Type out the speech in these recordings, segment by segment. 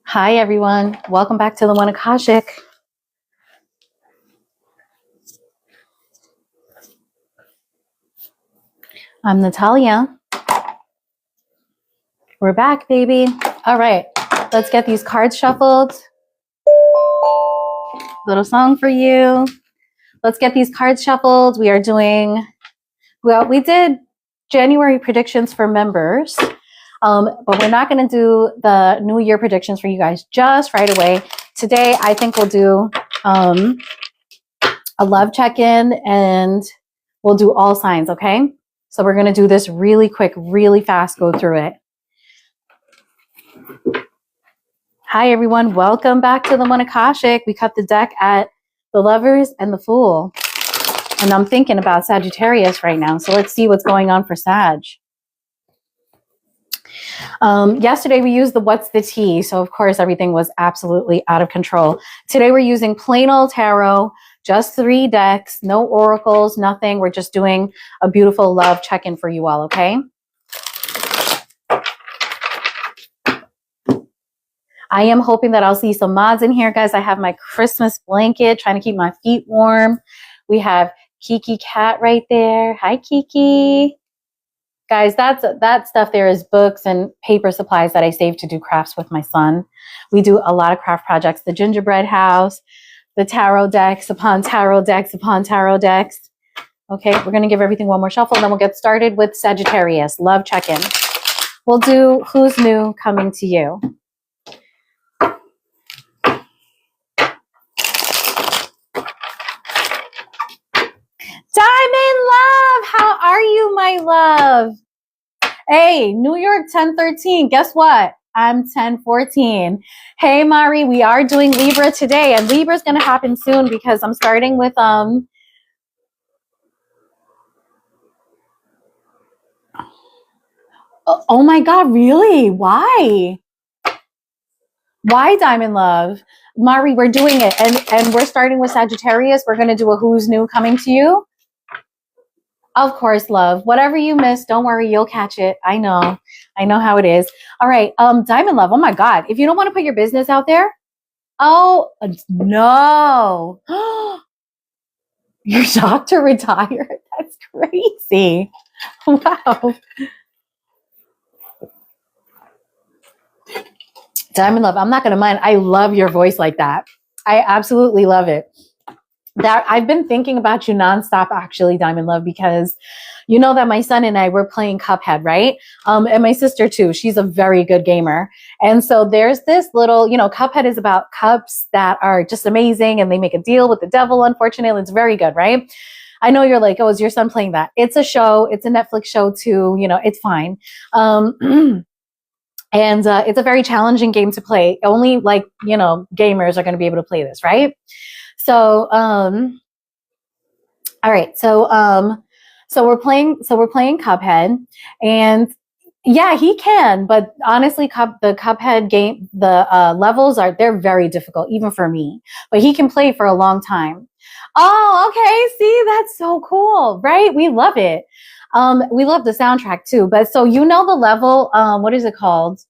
Hi, everyone. Welcome back to the One Akashic. I'm Natalia. We're back, baby. All right, let's get these cards shuffled. Little song for you. Let's get these cards shuffled. We are doing, well, we did January predictions for members, but we're not going to do the New Year predictions for you guys just right away. Today, I think we'll do a love check-in and we'll do all signs, okay? So we're going to do this really quick, really fast, go through it. Hi, everyone. Welcome back to the One Akashic. We cut the deck at the Lovers and the Fool. And I'm thinking about Sagittarius right now. So let's see what's going on for Sag. Yesterday, we used the What's the Tea. So, of course, everything was absolutely out of control. Today, we're using plain old tarot, just 3 decks, no oracles, nothing. We're just doing a beautiful love check-in for you all, okay? I am hoping that I'll see some mods in here, guys. I have my Christmas blanket, trying to keep my feet warm. We have Kiki Cat right there. Hi, Kiki. Guys, that stuff there is books and paper supplies that I save to do crafts with my son. We do a lot of craft projects. The gingerbread house, the tarot decks upon tarot decks upon tarot decks. Okay, we're going to give everything one more shuffle, and then we'll get started with Sagittarius. Love check-in. We'll do Who's New Coming to You. Diamond Love, how are you, my love? Hey, New York 1013. Guess what? I'm 1014. Hey, Mari, we are doing Libra today, and Libra is going to happen soon because I'm starting with oh my God, really? Why? Why, Diamond Love? Mari, we're doing it, and we're starting with Sagittarius. We're going to do a Who's New Coming to You. Of course, love. Whatever you missed, don't worry, you'll catch it. I know how it is. All right, Diamond Love. Oh my God, if you don't want to put your business out there, oh no, your doctor retired. That's crazy. Wow. Diamond Love, I'm not gonna mind. I love your voice like that. I absolutely love it. That I've been thinking about you nonstop, actually, Diamond Love, because you know that my son and I were playing Cuphead, right? And my sister too. She's a very good gamer. And so there's this little, Cuphead is about cups that are just amazing, and they make a deal with the devil. Unfortunately, it's very good, right? I know you're like, oh, is your son playing that? It's a show. It's a Netflix show too. It's fine. And it's a very challenging game to play. Only gamers are going to be able to play this, right? So, all right. So we're playing Cuphead, and yeah, he can, but honestly, the Cuphead game, the levels they're very difficult, even for me, but he can play for a long time. Oh, okay. See, that's so cool, right? We love it. We love the soundtrack too, but so the level, what is it called?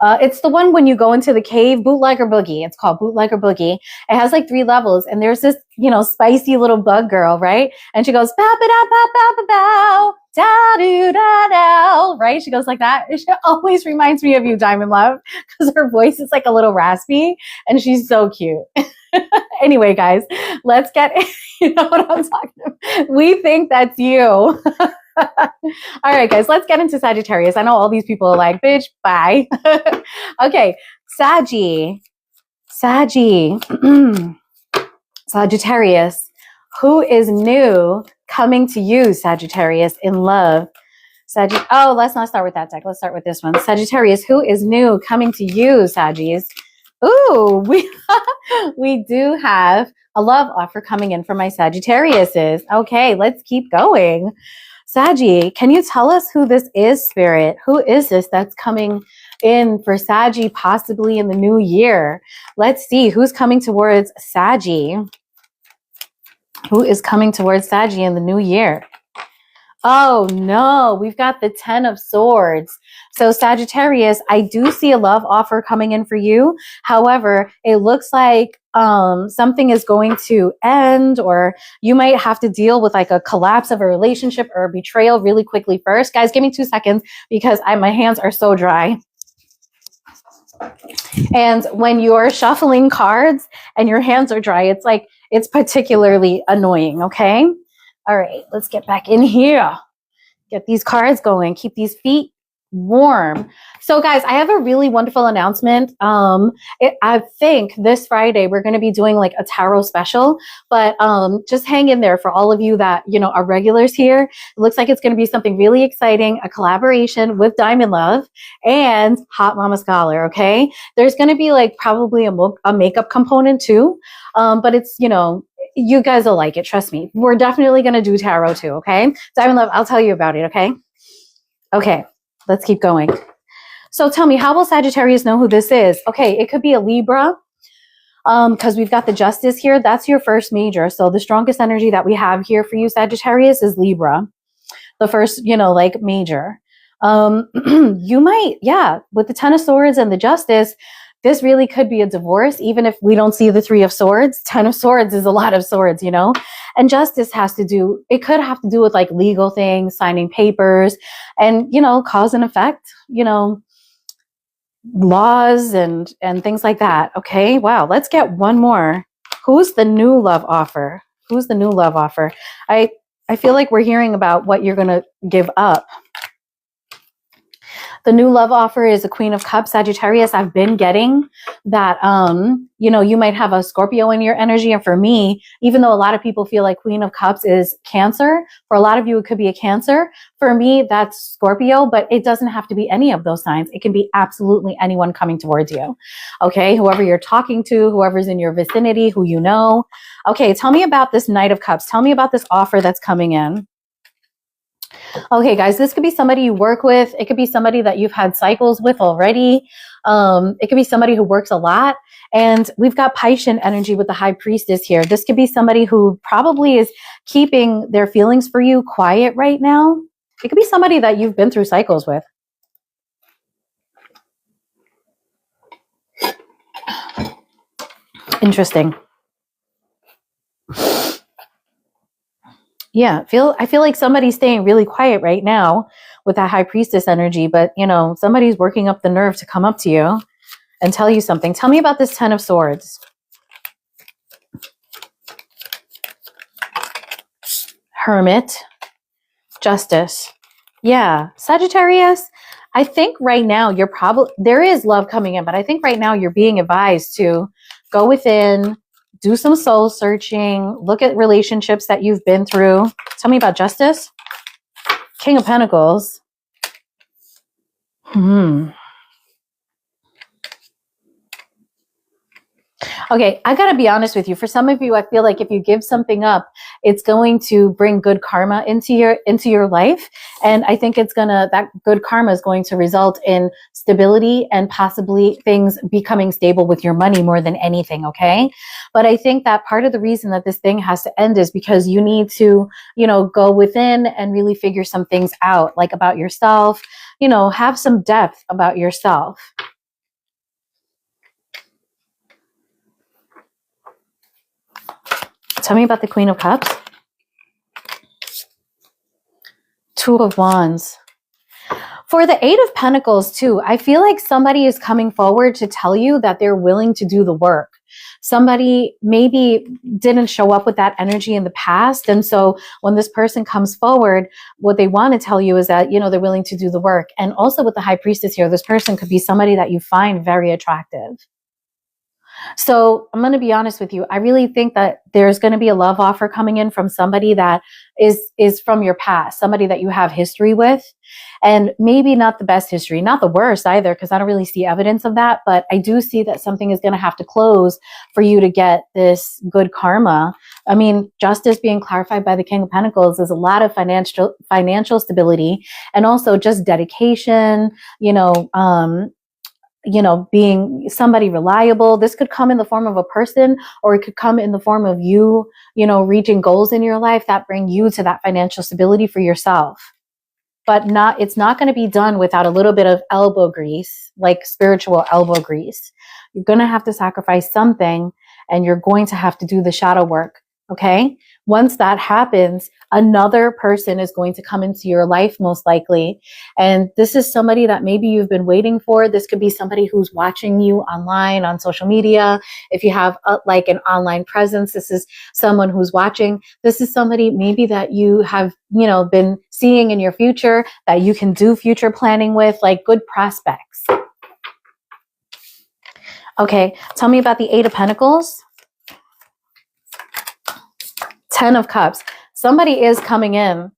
It's the one when you go into the cave, Bootlegger Boogie. It's called Bootlegger Boogie. It has like 3 levels, and there's this, spicy little bug girl, right? And she goes, bow, bow, bow, bow, bow, bow, da, do, da, da, right? She goes like that. She always reminds me of you, Diamond Love, because her voice is like a little raspy, and she's so cute. Anyway, guys, let's get, you know what I'm talking about. We think that's you. All right, guys, let's get into Sagittarius. I know all these people are like, bitch, bye. Okay, Sagittarius. Who is new coming to you, Sagittarius, in love? Oh, let's not start with that deck. Let's start with this one. Sagittarius, who is new coming to you, Saggies? Ooh, we do have a love offer coming in for my Sagittariuses. Okay, let's keep going. Saggy, can you tell us who this is, Spirit? Who is this that's coming in for Saggy, possibly in the new year? Let's see who's coming towards Saggy. Who is coming towards Saggy in the new year? Oh no, we've got the 10 of swords. So Sagittarius, I do see a love offer coming in for you. However, it looks like something is going to end, or you might have to deal with like a collapse of a relationship or a betrayal really quickly first. Guys, give me 2 seconds because my hands are so dry. And when you're shuffling cards and your hands are dry, it's like it's particularly annoying, okay? All right, let's get back in here. Get these cards going. Keep these feet warm. So guys, I have a really wonderful announcement. I think this Friday we're going to be doing like a tarot special, but just hang in there for all of you that, you know, are regulars here. It looks like it's going to be something really exciting, a collaboration with Diamond Love and Hot Mama Scholar. Okay. There's going to be like probably a makeup component too. But it's, you know, you guys will like it. Trust me. We're definitely going to do tarot too. Okay. Diamond Love, I'll tell you about it. Okay. Okay. Let's keep going. So tell me, how will Sagittarius know who this is? Okay. It could be a Libra. Because we've got the Justice here. That's your first major. So the strongest energy that we have here for you, Sagittarius, is Libra. The first, you know, like major. You might, yeah, with the 10 of Swords and the Justice, this really could be a divorce, even if we don't see the 3 of Swords. 10 of Swords is a lot of swords, you know? And Justice has to do, it could have to do with like legal things, signing papers, and, you know, cause and effect, you know, laws and things like that. Okay, wow, let's get one more. Who's the new love offer? Who's the new love offer? I feel like we're hearing about what you're going to give up. The new love offer is a Queen of Cups, Sagittarius. I've been getting that, you know, you might have a Scorpio in your energy. And for me, even though a lot of people feel like Queen of Cups is Cancer, for a lot of you, it could be a Cancer. For me, that's Scorpio, but it doesn't have to be any of those signs. It can be absolutely anyone coming towards you. Okay. Whoever you're talking to, whoever's in your vicinity, who you know. Okay. Tell me about this Knight of Cups. Tell me about this offer that's coming in. Okay, guys, this could be somebody you work with. It could be somebody that you've had cycles with already. It could be somebody who works a lot. And we've got Piscean energy with the High Priestess here. This could be somebody who probably is keeping their feelings for you quiet right now. It could be somebody that you've been through cycles with. Interesting. Yeah, I feel like somebody's staying really quiet right now with that High Priestess energy, but you know, somebody's working up the nerve to come up to you and tell you something. Tell me about this 10 of Swords. Hermit, Justice. Yeah, Sagittarius, I think right now you're probably, there is love coming in, but I think right now you're being advised to go within, do some soul searching, look at relationships that you've been through. Tell me about Justice. King of Pentacles. Okay, I gotta be honest with you. For some of you, I feel like if you give something up, it's going to bring good karma into your life. And I think that good karma is going to result in stability and possibly things becoming stable with your money more than anything, okay? But I think that part of the reason that this thing has to end is because you need to, you know, go within and really figure some things out, like about yourself, you know, have some depth about yourself. Tell me about the Queen of Cups. 2 of Wands. For the 8 of Pentacles too, I feel like somebody is coming forward to tell you that they're willing to do the work. Somebody maybe didn't show up with that energy in the past. And so when this person comes forward, what they want to tell you is that, you know, they're willing to do the work. And also with the High Priestess here, this person could be somebody that you find very attractive. So I'm going to be honest with you. I really think that there's going to be a love offer coming in from somebody that is from your past, somebody that you have history with, and maybe not the best history, not the worst either, because I don't really see evidence of that. But I do see that something is going to have to close for you to get this good karma. I mean, Justice being clarified by the King of Pentacles is a lot of financial stability, and also just dedication, you know, you know, being somebody reliable. This could come in the form of a person, or it could come in the form of you, you know, reaching goals in your life that bring you to that financial stability for yourself. But it's not going to be done without a little bit of elbow grease, like spiritual elbow grease. You're going to have to sacrifice something, and you're going to have to do the shadow work. Okay. Once that happens, another person is going to come into your life, most likely. And this is somebody that maybe you've been waiting for. This could be somebody who's watching you online on social media. If you have like an online presence, this is someone who's watching. This is somebody maybe that you have, you know, been seeing in your future, that you can do future planning with, like good prospects. Okay. Tell me about the Eight of Pentacles. 10 of Cups. Somebody is coming in,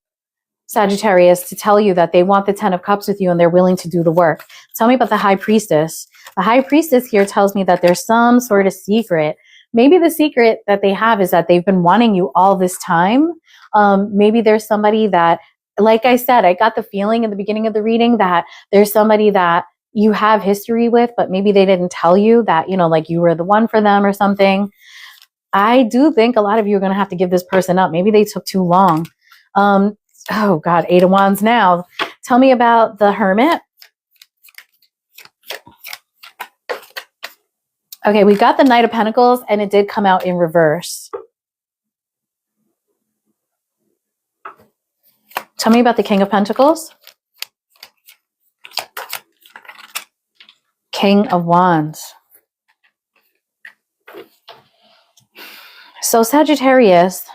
Sagittarius, to tell you that they want the 10 of Cups with you and they're willing to do the work. Tell me about the High Priestess. The High Priestess here tells me that there's some sort of secret. Maybe the secret that they have is that they've been wanting you all this time. Maybe there's somebody that, like I said, I got the feeling in the beginning of the reading that there's somebody that you have history with, but maybe they didn't tell you that, you know, like you were the one for them or something. I do think a lot of you are going to have to give this person up. Maybe they took too long. Oh God, Eight of Wands now. Tell me about the Hermit. Okay, we got the Knight of Pentacles and it did come out in reverse. Tell me about the King of Pentacles. King of Wands. So Sagittarius,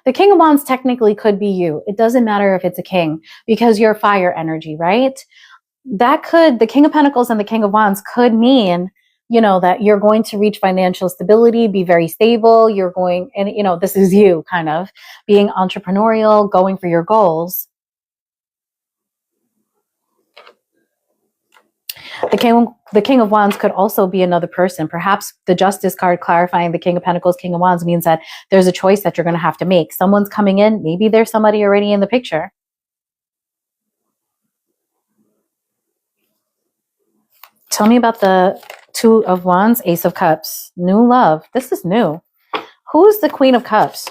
the King of Wands technically could be you. It doesn't matter if it's a king because you're fire energy, right? The King of Pentacles and the King of Wands could mean, you know, that you're going to reach financial stability, be very stable. You're going, and you know, this is you kind of being entrepreneurial, going for your goals. The King of Wands could also be another person. Perhaps the Justice card clarifying the King of Pentacles, King of Wands means that there's a choice that you're going to have to make. Someone's coming in. Maybe there's somebody already in the picture. Tell me about the Two of Wands, Ace of Cups. New love. This is new. Who's the Queen of Cups?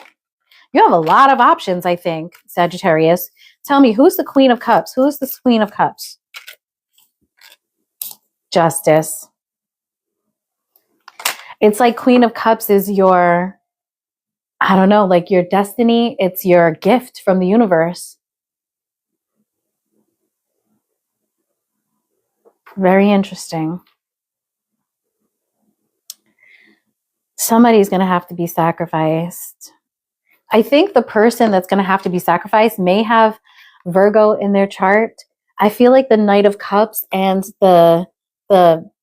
You have a lot of options, I think, Sagittarius. Tell me, who's the Queen of Cups? Who's the Queen of Cups? Justice. It's like Queen of Cups is your, I don't know, like your destiny. It's your gift from the universe. Very interesting. Somebody's going to have to be sacrificed. I think the person that's going to have to be sacrificed may have Virgo in their chart. I feel like the Knight of Cups and the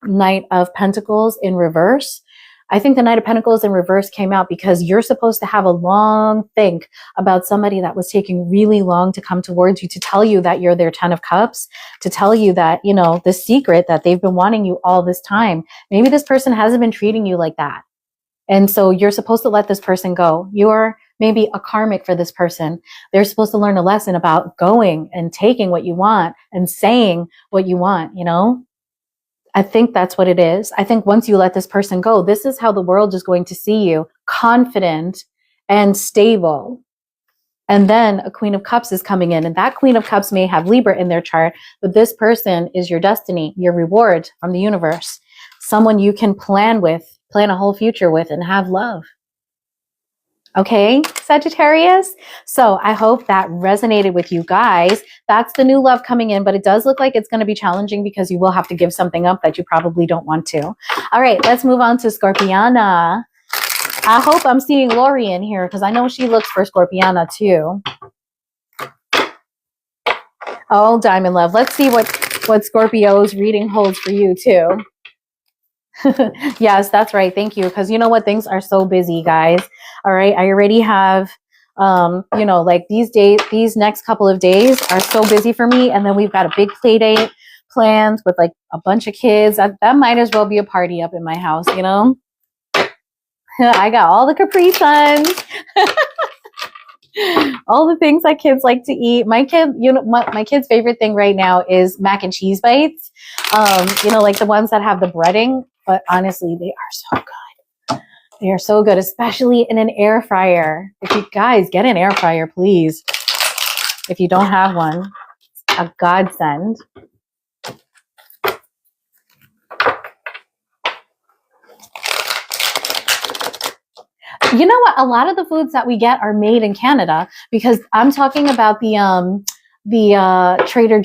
Knight of Pentacles in reverse. I think the Knight of Pentacles in reverse came out because you're supposed to have a long think about somebody that was taking really long to come towards you, to tell you that you're their 10 of Cups, to tell you that, you know, the secret that they've been wanting you all this time. Maybe this person hasn't been treating you like that. And so you're supposed to let this person go. You're maybe a karmic for this person. They're supposed to learn a lesson about going and taking what you want and saying what you want, you know? I think that's what it is. I think once you let this person go, this is how the world is going to see you, confident and stable. And then a Queen of Cups is coming in, and that Queen of Cups may have Libra in their chart, but this person is your destiny, your reward from the universe, someone you can plan with, plan a whole future with, and have love. Okay, Sagittarius? So I hope that resonated with you guys. That's the new love coming in, but it does look like it's going to be challenging because you will have to give something up that you probably don't want to. All right, let's move on to Scorpiana. I hope I'm seeing Lori in here because I know she looks for Scorpiana too. Oh, Diamond Love. Let's see what Scorpio's reading holds for you too. Yes, that's right. Thank you. Because you know what? Things are so busy, guys. All right. I already have, you know, like these next couple of days are so busy for me. And then we've got a big play date planned with like a bunch of kids. That might as well be a party up in my house, you know? I got all the Capri Suns. All the things that kids like to eat. My kid, my kid's favorite thing right now is mac and cheese bites. Like the ones that have the breading. But honestly, they are so good. They are so good, especially in an air fryer. If you guys get an air fryer, please. If you don't have one, a godsend. You know what? A lot of the foods that we get are made in Canada, because I'm talking about the Trader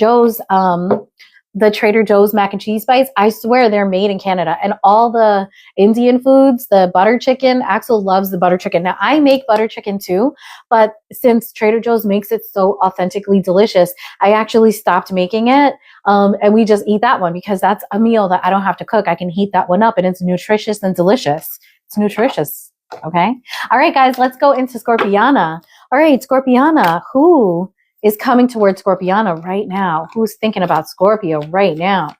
Joe's mac and cheese bites. I swear they're made in Canada. And all the Indian foods, the butter chicken, Axel loves the butter chicken. Now I make butter chicken too, but since Trader Joe's makes it so authentically delicious, I actually stopped making it. And we just eat that one because that's a meal that I don't have to cook. I can heat that one up and it's nutritious and delicious. It's nutritious. Okay. All right, guys, let's go into Scorpiana. All right, Scorpiana, who is coming towards Scorpiana right now? Who's thinking about Scorpio right now?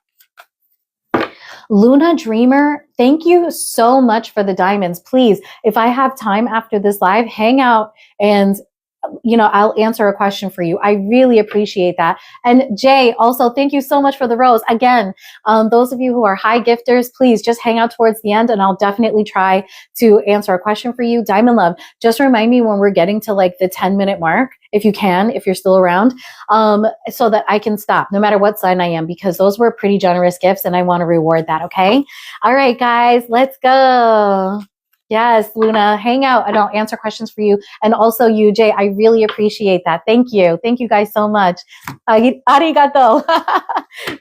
Luna Dreamer, thank you so much for the diamonds. Please, if I have time after this live, hang out and I'll answer a question for you. I really appreciate that. And Jay, also, thank you so much for the rose. Again, those of you who are high gifters, please just hang out towards the end and I'll definitely try to answer a question for you. Diamond Love, just remind me when we're getting to like the 10-minute mark, if you can, if you're still around, so that I can stop no matter what sign I am, because those were pretty generous gifts and I want to reward that. Okay. All right, guys, let's go. Yes, Luna, hang out and I'll answer questions for you. And also you, Jay, I really appreciate that. Thank you. Thank you guys so much. Arigato.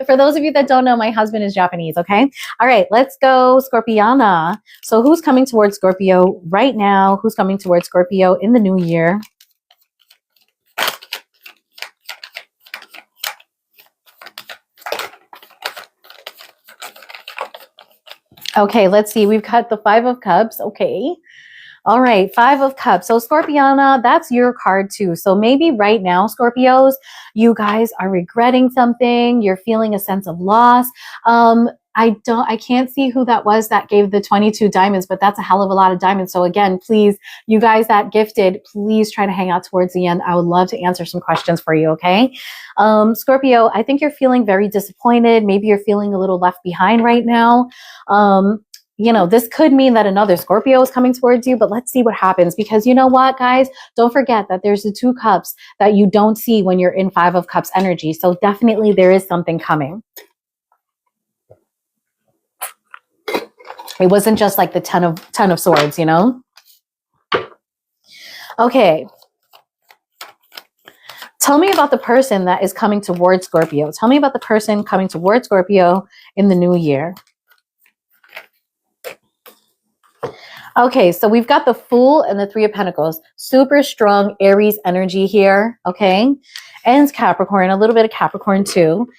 For those of you that don't know, my husband is Japanese, okay? All right, let's go Scorpiana. So who's coming towards Scorpio right now? Who's coming towards Scorpio in the new year? Okay, let's see. We've got the 5 of Cups. Okay. All right, 5 of Cups. So Scorpiana, that's your card too. So maybe right now, Scorpios, you guys are regretting something. You're feeling a sense of loss. I can't see who that was that gave the 22 diamonds, but that's a hell of a lot of diamonds. So again, please, you guys that gifted, please try to hang out towards the end. I would love to answer some questions for you, okay? Scorpio, I think you're feeling very disappointed. Maybe you're feeling a little left behind right now. This could mean that another Scorpio is coming towards you, but let's see what happens. Because you know what, guys? Don't forget that there's the 2 cups that you don't see when you're in 5 of Cups energy. So definitely there is something coming. It wasn't just like the 10 of Swords, Okay. Tell me about the person that is coming towards Scorpio. Tell me about the person coming towards Scorpio in the new year. Okay, so we've got the Fool and the 3 of Pentacles. Super strong Aries energy here, okay? And Capricorn, a little bit of Capricorn too.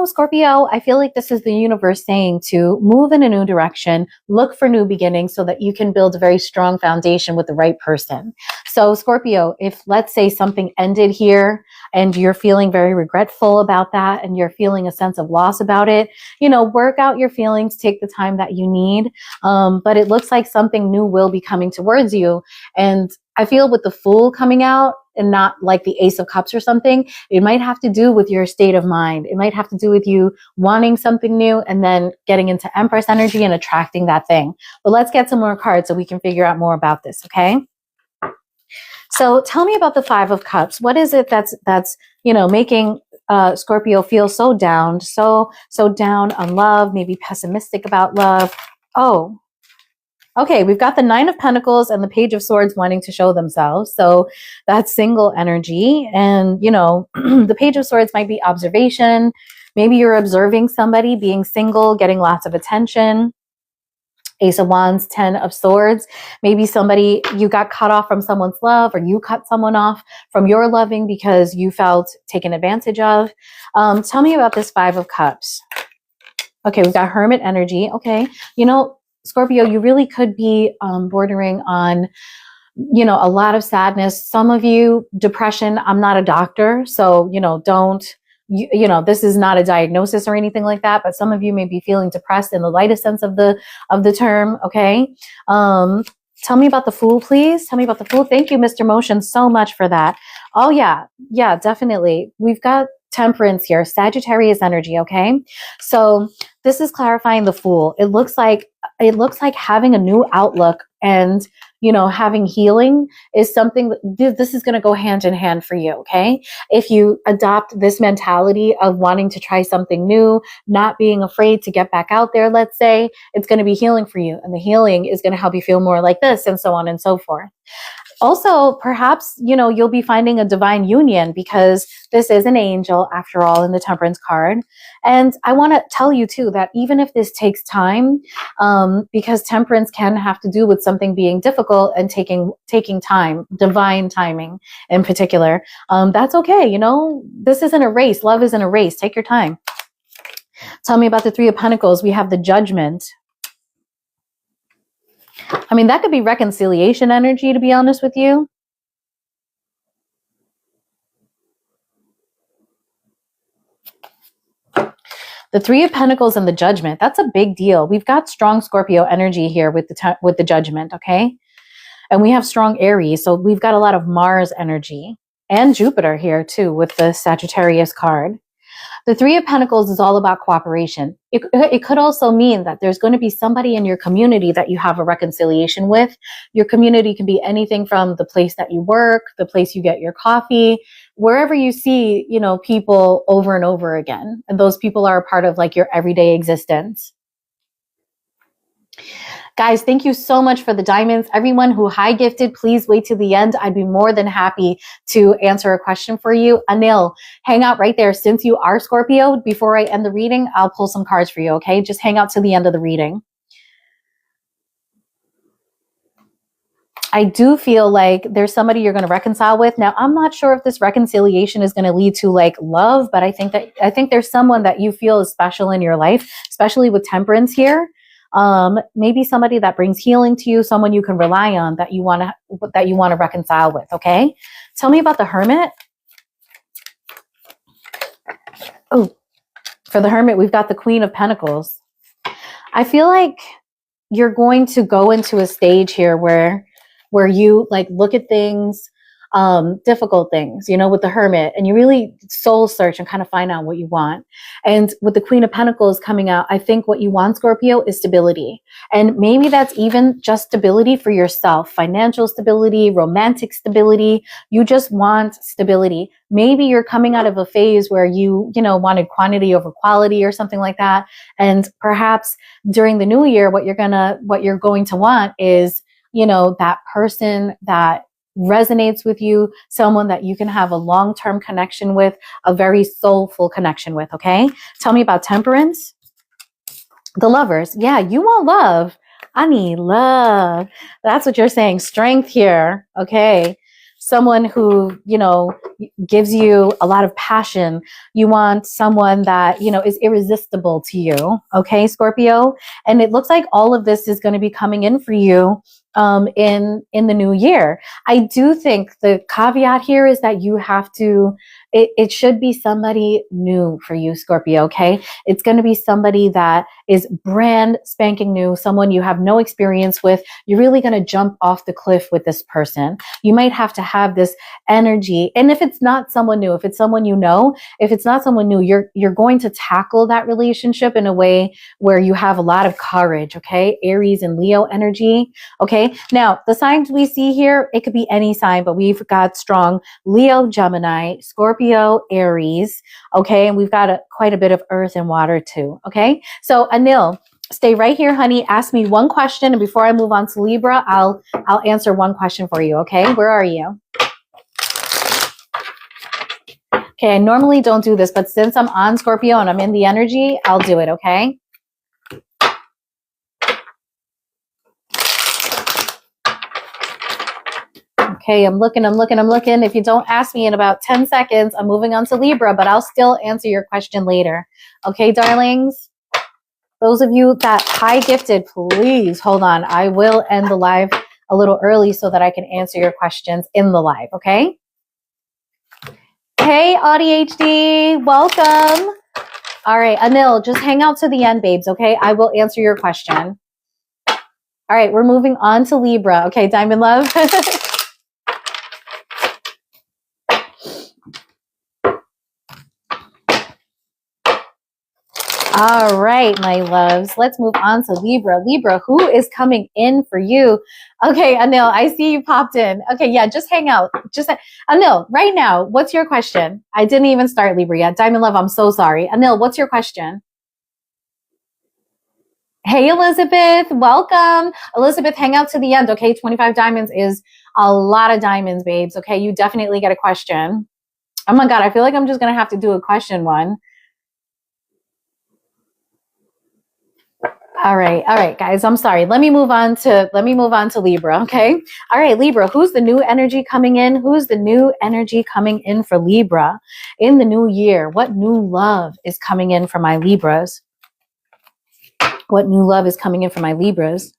Scorpio, I feel like this is the universe saying to move in a new direction, look for new beginnings so that you can build a very strong foundation with the right person. So Scorpio, if let's say something ended here and you're feeling very regretful about that and you're feeling a sense of loss about it, work out your feelings, take the time that you need. But it looks like something new will be coming towards you. And I feel with the Fool coming out, and not like the Ace of Cups or something, it might have to do with your state of mind. It might have to do with you wanting something new and then getting into Empress energy and attracting that thing. But let's get some more cards so we can figure out more about this, okay? So tell me about the 5 of Cups. What is it that's making Scorpio feel so down, so down on love, maybe pessimistic about love? Oh, okay, we've got the 9 of Pentacles and the Page of Swords wanting to show themselves. So that's single energy. And, the Page of Swords might be observation. Maybe you're observing somebody being single, getting lots of attention. Ace of Wands, 10 of Swords. Maybe you got cut off from someone's love, or you cut someone off from your loving because you felt taken advantage of. Tell me about this 5 of Cups. Okay, we've got Hermit energy. Okay, Scorpio, you really could be bordering on, a lot of sadness. Some of you, depression. I'm not a doctor, so, this is not a diagnosis or anything like that, but some of you may be feeling depressed in the lightest sense of the term. Okay. Tell me about the Fool, please. Tell me about the Fool. Thank you, Mr. Motion, so much for that. Oh, yeah. Yeah, definitely. We've got Temperance here, Sagittarius energy, okay? So this is clarifying the Fool. It looks like having a new outlook and, you know, having healing is something this is going to go hand in hand for you, okay? If you adopt this mentality of wanting to try something new, not being afraid to get back out there, let's say, it's going to be healing for you. And the healing is going to help you feel more like this and so on and so forth. Also, perhaps, you know, you'll be finding a divine union because this is an angel after all in the Temperance card. And I want to tell you too that even if this takes time, because Temperance can have to do with something being difficult and taking time, divine timing in particular, that's okay. You know, this isn't a race. Love isn't a race. Take your time. Tell me about the Three of Pentacles. We have the Judgment. I mean, that could be reconciliation energy, to be honest with you. The Three of Pentacles and the Judgment, that's a big deal. We've got strong Scorpio energy here with the Judgment, okay? And we have strong Aries, so we've got a lot of Mars energy and Jupiter here too with the Sagittarius card. The Three of Pentacles is all about cooperation. It could also mean that there's going to be somebody in your community that you have a reconciliation with. Your community can be anything from the place that you work, the place you get your coffee, wherever you see, you know, people over and over again. And those people are a part of like your everyday existence. Guys, thank you so much for the diamonds. Everyone who high gifted, please wait till the end. I'd be more than happy to answer a question for you. Anil, hang out right there. Since you are Scorpio, before I end the reading, I'll pull some cards for you, okay? Just hang out to the end of the reading. I do feel like there's somebody you're going to reconcile with. Now, I'm not sure if this reconciliation is going to lead to like love, but I think there's someone that you feel is special in your life, especially with Temperance here. Maybe somebody that brings healing to you, someone you can rely on that you want to reconcile with. Okay. Tell me about the Hermit. Oh, for the Hermit, we've got the Queen of Pentacles. I feel like you're going to go into a stage here where you like look at things, difficult things, you know, with the Hermit, and you really soul search and kind of find out what you want. And with the Queen of Pentacles coming out, I think what you want, Scorpio, is stability. And maybe that's even just stability for yourself, financial stability, romantic stability. You just want stability. Maybe you're coming out of a phase where you wanted quantity over quality or something like that. And perhaps during the new year, what you're going to want is, you know, that person that resonates with you, someone that you can have a long-term connection with, a very soulful connection with, okay? Tell me about Temperance. The Lovers. Yeah, you want love. I need love. That's what you're saying. Strength here, okay? Someone who, you know, gives you a lot of passion. You want someone that, you know, is irresistible to you, okay, Scorpio? And it looks like all of this is going to be coming in for you in the new year. I do think the caveat here is that you have to, it should be somebody new for you, Scorpio, okay? It's going to be somebody that is brand spanking new, someone you have no experience with. You're really going to jump off the cliff with this person. You might have to have this energy. And if it's not someone new, if it's someone you know, if it's not someone new, you're going to tackle that relationship in a way where you have a lot of courage, okay? Aries and Leo energy, okay? Now, the signs we see here, it could be any sign, but we've got strong Leo, Gemini, Scorpio, Aries, okay? And we've got quite a bit of earth and water too, okay? So Anil, stay right here, honey. Ask me one question, and before I move on to Libra, I'll answer one question for you, okay? Where are you? Okay, I normally don't do this, but since I'm on Scorpio and I'm in the energy, I'll do it, okay? Okay, I'm looking. If you don't ask me in about 10 seconds, I'm moving on to Libra, but I'll still answer your question later. Okay, darlings? Those of you that high gifted, please hold on. I will end the live a little early so that I can answer your questions in the live, okay? Hey, ADHD, welcome. All right, Anil, just hang out to the end, babes, okay? I will answer your question. All right, we're moving on to Libra. Okay, Diamond Love. All right, my loves. Let's move on to Libra. Libra, who is coming in for you? Okay, Anil, I see you popped in. Okay, yeah, just hang out. Anil, right now, what's your question? I didn't even start Libra yet. Diamond Love, I'm so sorry. Anil, what's your question? Hey, Elizabeth, welcome. Elizabeth, hang out to the end, okay? 25 diamonds is a lot of diamonds, babes, okay? You definitely get a question. Oh my God, I feel like I'm just going to have to do a question one. All right, guys. I'm sorry. Let me move on to Libra, okay? All right, Libra, who's the new energy coming in? Who's the new energy coming in for Libra in the new year? What new love is coming in for my Libras? What new love is coming in for my Libras?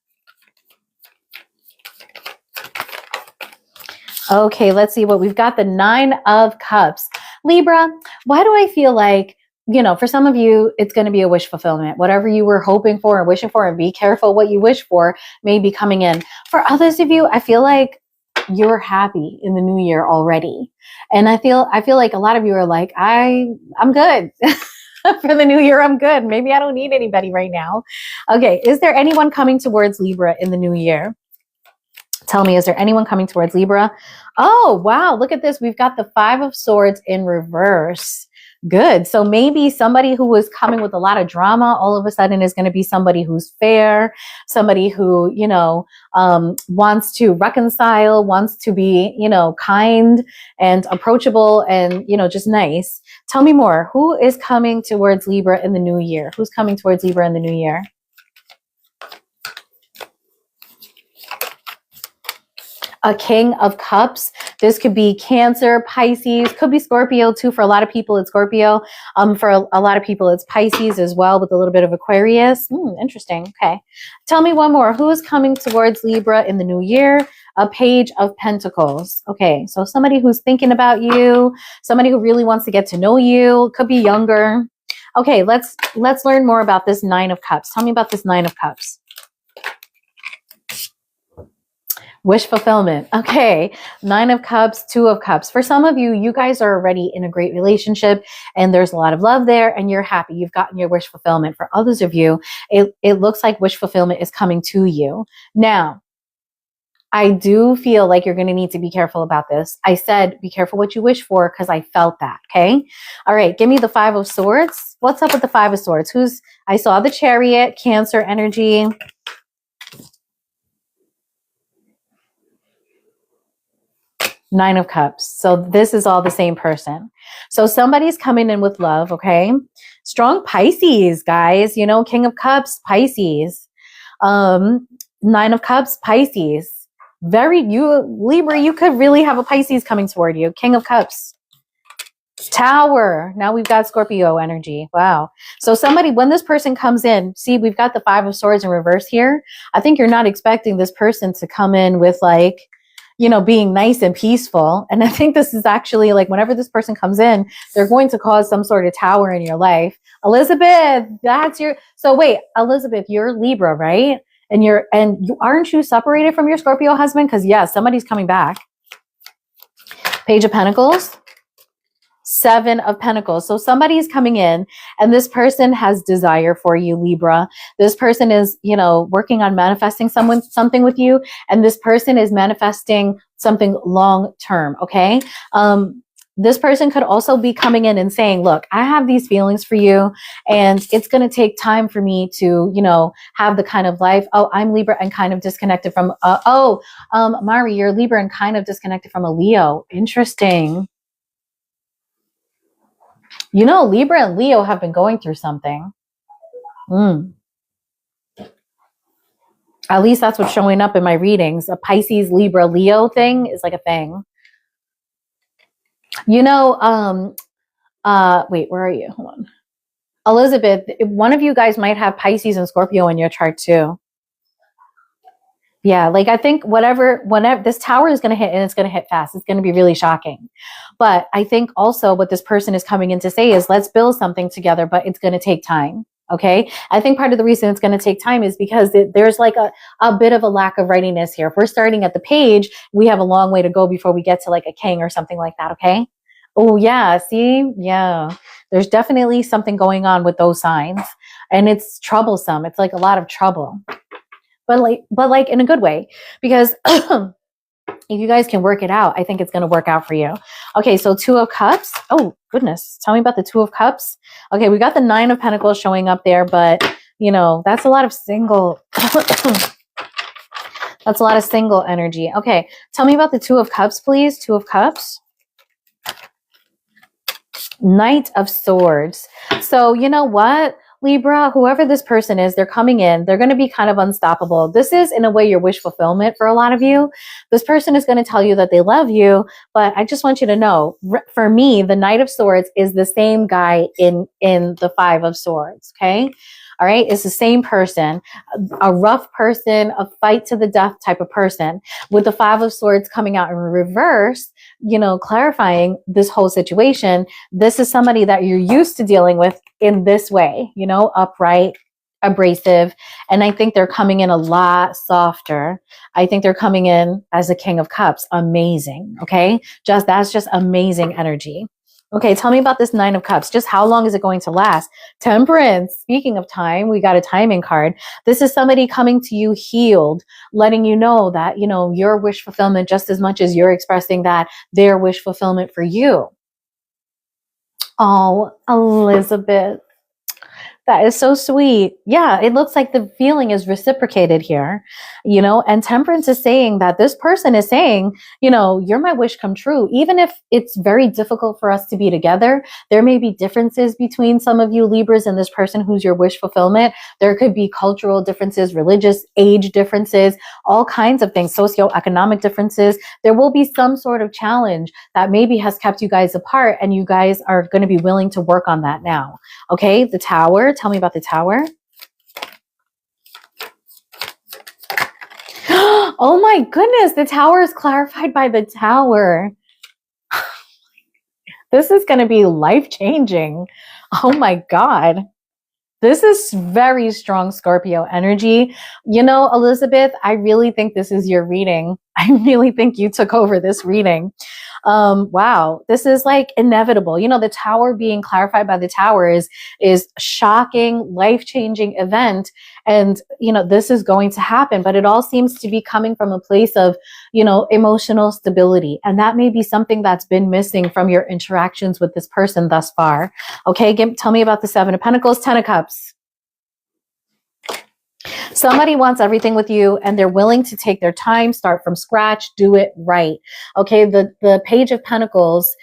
Okay, let's see what we've got. The 9 of Cups. Libra, why do I feel like, you know, for some of you, it's going to be a wish fulfillment. Whatever you were hoping for and wishing for, and be careful what you wish for may be coming in. For others of you, I feel like you're happy in the new year already. And I feel like a lot of you are like, I'm good. For the new year, I'm good. Maybe I don't need anybody right now. Okay, is there anyone coming towards Libra in the new year? Tell me, is there anyone coming towards Libra? Oh, wow. Look at this. We've got the 5 of Swords in reverse. Good. So maybe somebody who was coming with a lot of drama all of a sudden is going to be somebody who's fair, somebody who, you know, wants to reconcile, wants to be, you know, kind and approachable and, you know, just nice. Tell me more. Who is coming towards Libra in the new year? Who's coming towards Libra in the new year? A King of Cups. This could be Cancer, Pisces, could be Scorpio too. For a lot of people, it's Scorpio. For a lot of people, it's Pisces as well, with a little bit of Aquarius. Interesting. Okay. Tell me one more. Who is coming towards Libra in the new year? A Page of Pentacles. Okay. So somebody who's thinking about you, somebody who really wants to get to know you, could be younger. Okay. Let's learn more about this 9 of Cups. Tell me about this 9 of Cups. Wish fulfillment. Okay. 9 of Cups, 2 of Cups. For some of you, you guys are already in a great relationship and there's a lot of love there and you're happy. You've gotten your wish fulfillment. For others of you, it looks like wish fulfillment is coming to you. Now, I do feel like you're going to need to be careful about this. I said, be careful what you wish for because I felt that. Okay. All right. Give me the 5 of Swords. What's up with the 5 of Swords? I saw the Chariot, Cancer energy. Nine of Cups. So this is all the same person. So somebody's coming in with love, okay? Strong Pisces, guys. You know, King of Cups, Pisces. 9 of Cups, Pisces. Libra, you could really have a Pisces coming toward you. King of Cups. Tower. Now we've got Scorpio energy. Wow. So somebody, when this person comes in, see, we've got the 5 of Swords in reverse here. I think you're not expecting this person to come in with like, you know, being nice and peaceful. And I think this is actually like whenever this person comes in, they're going to cause some sort of tower in your life. Elizabeth, so wait, Elizabeth, you're Libra, right? Aren't you separated from your Scorpio husband? Because yes, somebody's coming back. Page of Pentacles. 7 of Pentacles. So somebody's coming in and this person has desire for you, Libra. This person is, you know, working on manifesting something with you. And this person is manifesting something long term. Okay. This person could also be coming in and saying, look, I have these feelings for you and it's going to take time for me to, you know, have the kind of life. Oh, I'm Libra and kind of disconnected from, Mari, you're Libra and kind of disconnected from a Leo. Interesting. You know, Libra and Leo have been going through something. At least that's what's showing up in my readings. A Pisces, Libra, Leo thing is like a thing. You know, wait, where are you? Hold on. Elizabeth, one of you guys might have Pisces and Scorpio in your chart too. Yeah, like I think whenever this tower is going to hit, and it's going to hit fast, it's going to be really shocking. But I think also what this person is coming in to say is let's build something together, but it's going to take time. Okay. I think part of the reason it's going to take time is because there's like a bit of a lack of readiness here. If we're starting at the page, we have a long way to go before we get to like a king or something like that. Okay. Oh yeah. See, yeah, there's definitely something going on with those signs, and it's troublesome. It's like a lot of trouble, but like in a good way, because if you guys can work it out, I think it's going to work out for you. Okay, so Two of Cups. Oh, goodness. Tell me about the Two of Cups. Okay, we got the Nine of Pentacles showing up there, but, you know, that's a lot of single. That's a lot of single energy. Okay, tell me about the Two of Cups, please. Two of Cups. Knight of Swords. So, you know what? Libra, whoever this person is, they're coming in. They're going to be kind of unstoppable. This is, in a way, your wish fulfillment for a lot of you. This person is going to tell you that they love you, but I just want you to know, for me, the Knight of Swords is the same guy in the Five of Swords, okay? All right, it's the same person, a rough person, a fight to the death type of person, with the Five of Swords coming out in reverse, you know, clarifying this whole situation. This is somebody that you're used to dealing with in this way, you know, upright, abrasive. And I think they're coming in a lot softer. I think they're coming in as a King of Cups. Amazing. Okay. That's just amazing energy. Okay. Tell me about this Nine of Cups. Just how long is it going to last? Temperance. Speaking of time, we got a timing card. This is somebody coming to you healed, letting you know that, you know, your wish fulfillment, just as much as you're expressing that, their wish fulfillment for you. Oh, Elizabeth. That is so sweet. Yeah, it looks like the feeling is reciprocated here, you know, and Temperance is saying that this person is saying, you know, you're my wish come true. Even if it's very difficult for us to be together, there may be differences between some of you Libras and this person who's your wish fulfillment. There could be cultural differences, religious age differences, all kinds of things, socioeconomic differences. There will be some sort of challenge that maybe has kept you guys apart, and you guys are going to be willing to work on that now. Okay, the Tower. Tell me about the Tower. Oh my goodness, the Tower is clarified by the Tower. This is going to be life-changing. Oh my God. This is very strong Scorpio energy. You know, Elizabeth, I really think this is your reading. I really think you took over this reading. Wow, this is like inevitable. You know, the Tower being clarified by the Tower is shocking, life-changing event. And, you know, this is going to happen, but it all seems to be coming from a place of, you know, emotional stability. And that may be something that's been missing from your interactions with this person thus far. Okay, tell me about the Seven of Pentacles, Ten of Cups. Somebody wants everything with you, and they're willing to take their time, start from scratch, do it right. Okay, the Page of Pentacles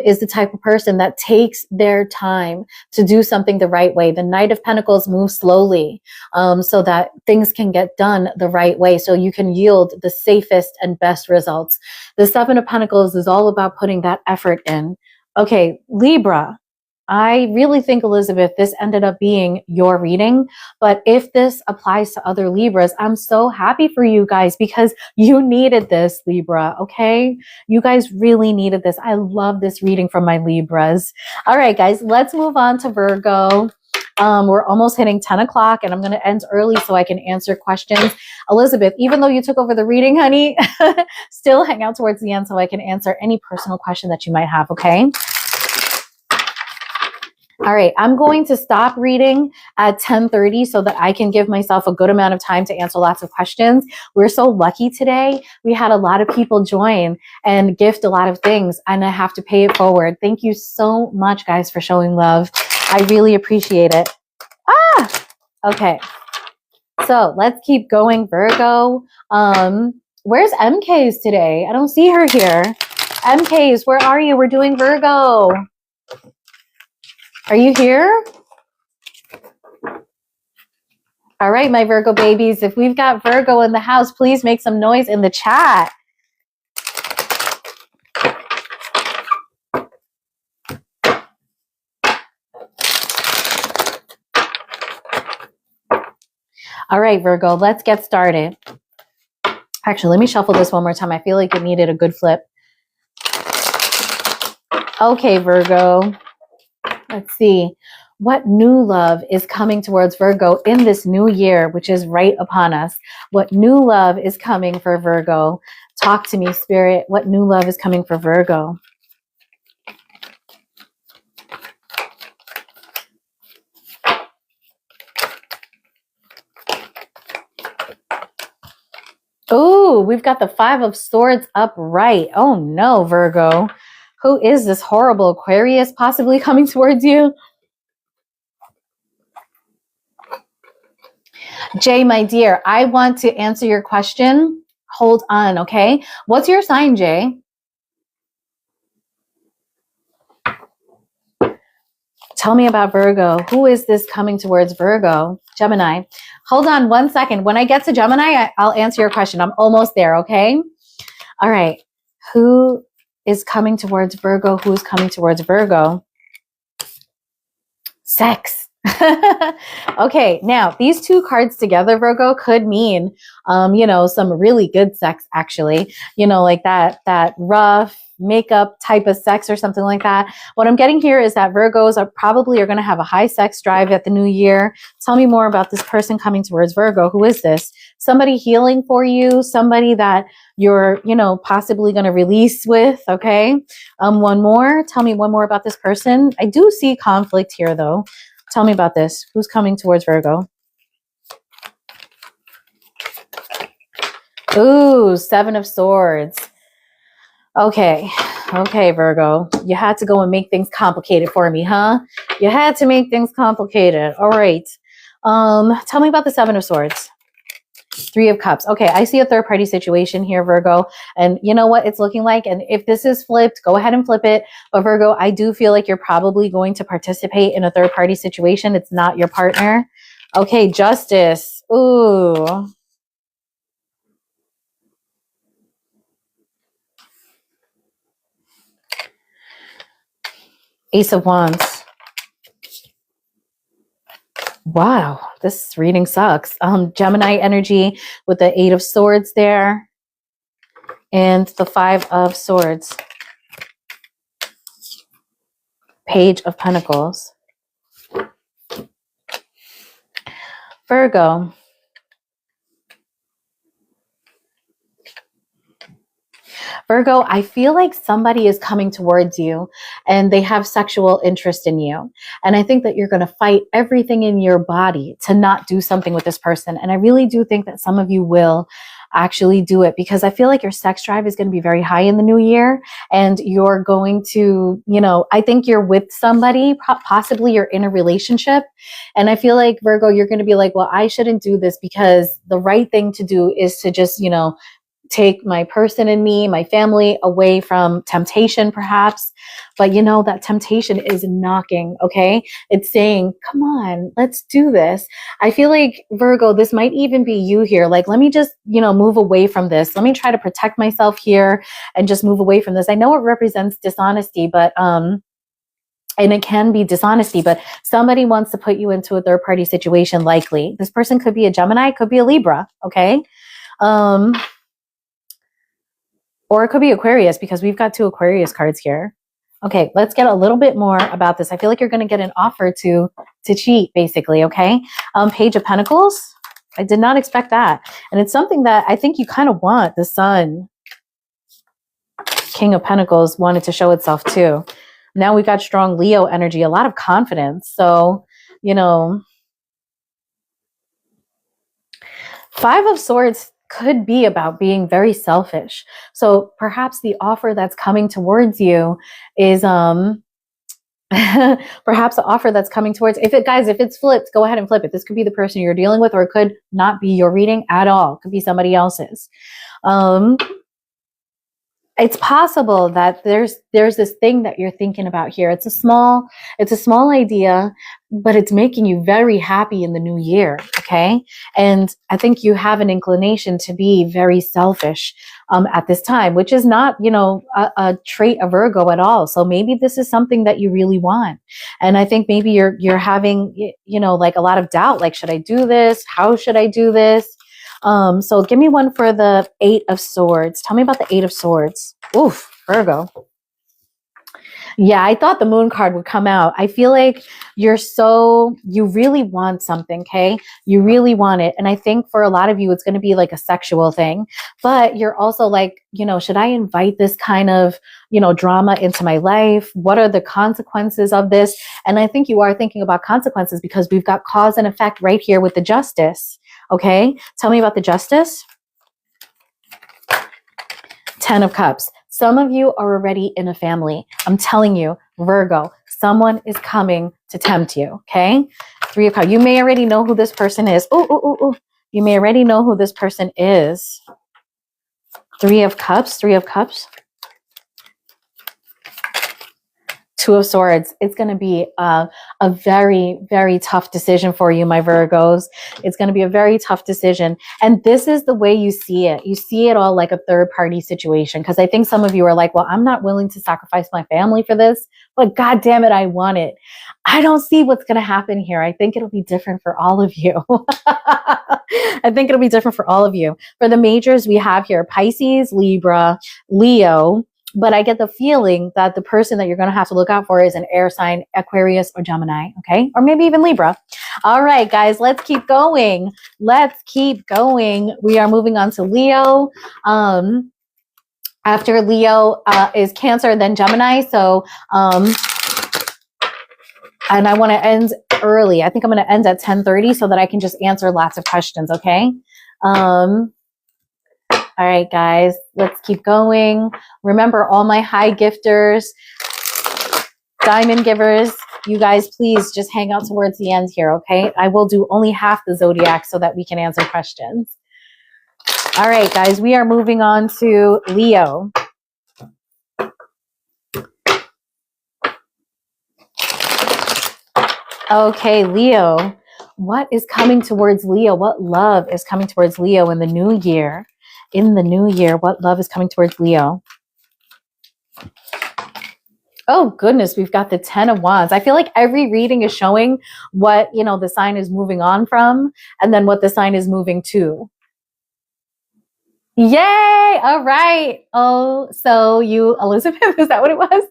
is the type of person that takes their time to do something the right way. The Knight of Pentacles moves slowly so that things can get done the right way, so you can yield the safest and best results. The Seven of Pentacles is all about putting that effort in. Okay, Libra. I really think, Elizabeth, this ended up being your reading. But if this applies to other Libras, I'm so happy for you guys, because you needed this, Libra, okay? You guys really needed this. I love this reading from my Libras. All right, guys, let's move on to Virgo. We're almost hitting 10 o'clock, and I'm going to end early so I can answer questions. Elizabeth, even though you took over the reading, honey, still hang out towards the end so I can answer any personal question that you might have, okay? All right, I'm going to stop reading at 10:30 so that I can give myself a good amount of time to answer lots of questions. We're so lucky today. We had a lot of people join and gift a lot of things, and I have to pay it forward. Thank you so much, guys, for showing love. I really appreciate it. Okay. So let's keep going, Virgo. Where's MKs today? I don't see her here. MKs, where are you? We're doing Virgo. Are you here? All right, my Virgo babies. If we've got Virgo in the house, please make some noise in the chat. All right, Virgo, let's get started. Actually, let me shuffle this one more time. I feel like it needed a good flip. Okay, Virgo. Let's see. What new love is coming towards Virgo in this new year, which is right upon us? What new love is coming for Virgo? Talk to me, Spirit. What new love is coming for Virgo? Oh, we've got the 5 of Swords upright. Oh no, Virgo. Who is this horrible Aquarius possibly coming towards you? Jay, my dear, I want to answer your question. Hold on, okay? What's your sign, Jay? Tell me about Virgo. Who is this coming towards Virgo? Gemini. Hold on 1 second. When I get to Gemini, I'll answer your question. I'm almost there, okay? All right. Who is coming towards Virgo? Who's coming towards Virgo? Sex. Okay, now these 2 cards together, Virgo, could mean, you know, some really good sex, actually, you know, like that rough makeup type of sex or something like that. What I'm getting here is that Virgos are going to have a high sex drive at the new year. Tell me more about this person coming towards Virgo. Who is this? Somebody healing for you, somebody that you're, you know, possibly going to release with. Okay. One more. Tell me one more about this person. I do see conflict here though. Tell me about this. Who's coming towards Virgo? Ooh, 7 of Swords. Okay. Okay, Virgo. You had to go and make things complicated for me, huh? You had to make things complicated. All right. Tell me about the 7 of Swords. 3 of Cups. Okay, I see a third-party situation here, Virgo. And you know what it's looking like? And if this is flipped, go ahead and flip it. But Virgo, I do feel like you're probably going to participate in a third-party situation. It's not your partner. Okay, Justice. Ooh. Ace of Wands. Wow, this reading sucks. Gemini energy with the 8 of Swords there. And the 5 of Swords. Page of Pentacles. Virgo. Virgo, I feel like somebody is coming towards you and they have sexual interest in you. And I think that you're going to fight everything in your body to not do something with this person. And I really do think that some of you will actually do it because I feel like your sex drive is going to be very high in the new year and you're going to, you know, I think you're with somebody, possibly you're in a relationship. And I feel like Virgo, you're going to be like, well, I shouldn't do this because the right thing to do is to just, you know, take my person and me, my family away from temptation perhaps. But you know, that temptation is knocking, okay? It's saying, come on, let's do this. I feel like Virgo, this might even be you here. Like, let me just, you know, move away from this. Let me try to protect myself here and just move away from this. I know it represents dishonesty, but, and it can be dishonesty, but somebody wants to put you into a third party situation. Likely this person could be a Gemini, could be a Libra. Okay. Or it could be Aquarius because we've got 2 Aquarius cards here. Okay, let's get a little bit more about this. I feel like you're going to get an offer to cheat, basically, okay? Page of Pentacles. I did not expect that. And it's something that I think you kind of want. The Sun. King of Pentacles wanted to show itself too. Now we've got strong Leo energy, a lot of confidence. So, you know, 5 of Swords could be about being very selfish. So perhaps the offer that's coming towards you is perhaps the offer that's coming towards, if it's flipped, go ahead and flip it. This could be the person you're dealing with, or it could not be your reading at all. It could be somebody else's. It's possible that there's this thing that you're thinking about here. It's a small idea, but it's making you very happy in the new year. Okay. And I think you have an inclination to be very selfish, at this time, which is not, you know, a trait of Virgo at all. So maybe this is something that you really want. And I think maybe you're having, you know, like a lot of doubt, like, should I do this? How should I do this? So give me one for the 8 of Swords. Tell me about the 8 of Swords. Oof, Virgo. Yeah, I thought the moon card would come out. I feel like you really want something, okay? You really want it. And I think for a lot of you, it's going to be like a sexual thing, but you're also like, should I invite this kind of, drama into my life? What are the consequences of this? And I think you are thinking about consequences because we've got cause and effect right here with the justice. Okay. Tell me about the justice. 10 of Cups. Some of you are already in a family. I'm telling you, Virgo, someone is coming to tempt you, okay? 3 of Cups. You may already know who this person is. Oh. You may already know who this person is. 3 of Cups, 3 of Cups. 2 of Swords. It's going to be a very, very tough decision for you, my Virgos. It's going to be a very tough decision. And this is the way you see it. You see it all like a third party situation. Because I think some of you are like, well, I'm not willing to sacrifice my family for this, but God damn it, I want it. I don't see what's going to happen here. I think it'll be different for all of you. I think it'll be different for all of you. For the majors, we have here Pisces, Libra, Leo. But I get the feeling that the person that you're going to have to look out for is an air sign, Aquarius or Gemini, okay? Or maybe even Libra. All right, guys, let's keep going. Let's keep going. We are moving on to Leo. After Leo is Cancer, then Gemini. So, and I want to end early. I think I'm going to end at 10:30 so that I can just answer lots of questions, okay? All right, guys, let's keep going. Remember, all my high gifters, diamond givers, you guys, please just hang out towards the end here, okay? I will do only half the zodiac so that we can answer questions. All right, guys, we are moving on to Leo. Okay, Leo, what is coming towards Leo? What love is coming towards Leo in the new year? In the new year, what love is coming towards Leo? Oh, goodness, we've got the 10 of Wands. I feel like every reading is showing what, the sign is moving on from and then what the sign is moving to. Yay! All right. Oh, so you, Elizabeth, is that what it was?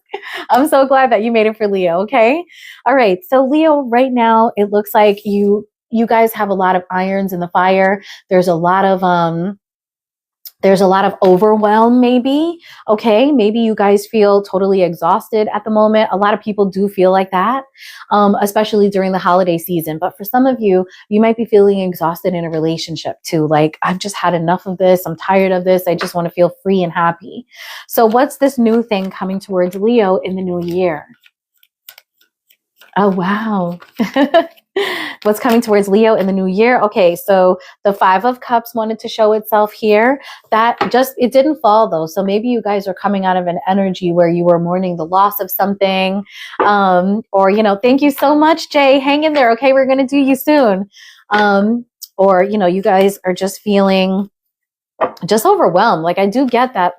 I'm so glad that you made it for Leo, okay? All right. So Leo, right now, it looks like you guys have a lot of irons in the fire. There's a lot of overwhelm, maybe. Okay. Maybe you guys feel totally exhausted at the moment. A lot of people do feel like that, especially during the holiday season. But for some of you, you might be feeling exhausted in a relationship too. Like, I've just had enough of this. I'm tired of this. I just want to feel free and happy. So what's this new thing coming towards Leo in the new year? Oh, wow. What's coming towards Leo in the new year? Okay, so the 5 of Cups wanted to show itself here. It didn't fall though. So maybe you guys are coming out of an energy where you were mourning the loss of something. Or, thank you so much, Jay. Hang in there. Okay, we're going to do you soon. Or, you guys are just feeling just overwhelmed. Like, I do get that,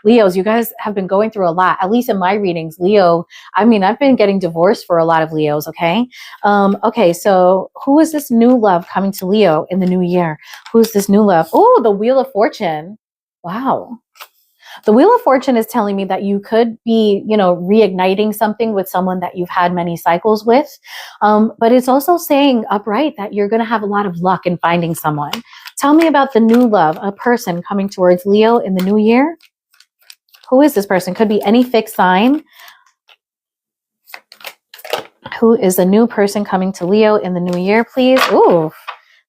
Leos, you guys have been going through a lot, at least in my readings. Leo, I've been getting divorced for a lot of Leos. Okay. Okay. So who is this new love coming to Leo in the new year? Who's this new love? Oh, the Wheel of Fortune. Wow. The Wheel of Fortune is telling me that you could be, reigniting something with someone that you've had many cycles with. But it's also saying upright that you're going to have a lot of luck in finding someone. Tell me about the new love, a person coming towards Leo in the new year. Who is this person? Could be any fixed sign. Who is a new person coming to Leo in the new year, please? Ooh.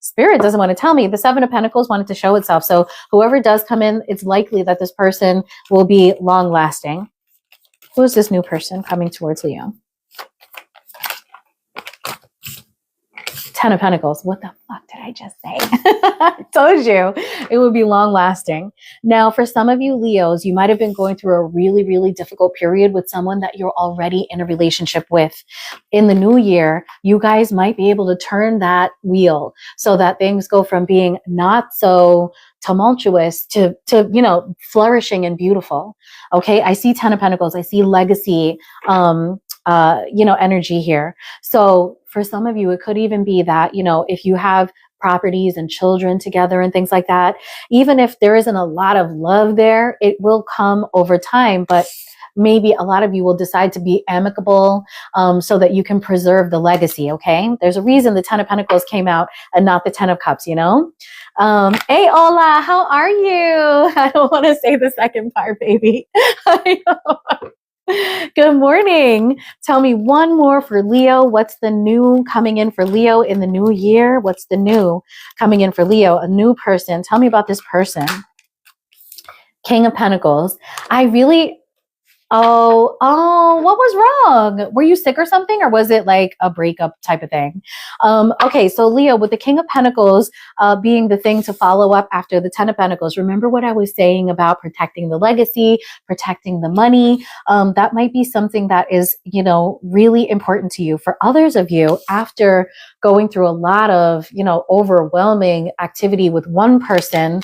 Spirit doesn't want to tell me. The 7 of Pentacles wanted to show itself. So whoever does come in, it's likely that this person will be long lasting. Who is this new person coming towards Leo? 10 of Pentacles. What the fuck did I just say? I told you it would be long lasting. Now, for some of you Leos, you might have been going through a really, really difficult period with someone that you're already in a relationship with. In the new year, you guys might be able to turn that wheel so that things go from being not so tumultuous to flourishing and beautiful. Okay. I see 10 of Pentacles. I see legacy, energy here. So for some of you, it could even be that, if you have properties and children together and things like that, even if there isn't a lot of love there, it will come over time. But maybe a lot of you will decide to be amicable so that you can preserve the legacy, okay? There's a reason the Ten of Pentacles came out and not the Ten of Cups, you know? Hey, Ola, how are you? I don't want to say the second part, baby. I know. Good morning. Tell me one more for Leo. What's the new coming in for Leo in the new year? What's the new coming in for Leo? A new person. Tell me about this person. King of Pentacles. What was wrong? Were you sick or something? Or was it like a breakup type of thing? Okay, so Leo, with the King of Pentacles being the thing to follow up after the Ten of Pentacles, remember what I was saying about protecting the legacy, protecting the money? That might be something that is, you know, really important to you. For others of you, after going through a lot of, you know, overwhelming activity with one person,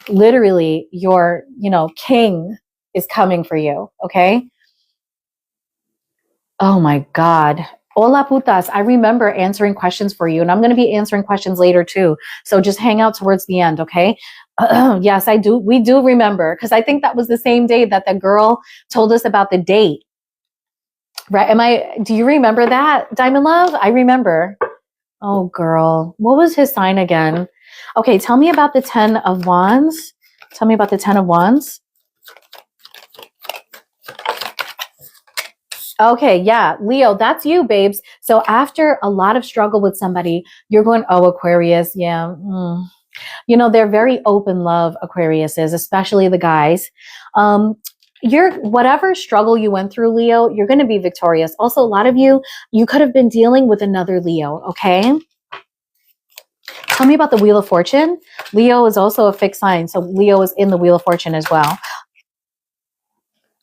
literally your, you know, king is coming for you, okay? Oh my God. Hola putas. I remember answering questions for you, and I'm going to be answering questions later too. So just hang out towards the end, okay? Yes, I do. We do remember, because I think that was the same day that the girl told us about the date. Right? Do you remember that, Diamond Love? I remember. Oh, girl. What was his sign again? Okay, tell me about the Ten of Wands. Tell me about the Ten of Wands. Okay, yeah, Leo, that's you, babes. So after a lot of struggle with somebody, you're going, oh, Aquarius, yeah. You know, they're very open love, Aquariuses, especially the guys. Whatever struggle you went through, Leo, you're going to be victorious. Also, a lot of you could have been dealing with another Leo, okay? Tell me about the Wheel of Fortune. Leo is also a fixed sign, so Leo is in the Wheel of Fortune as well.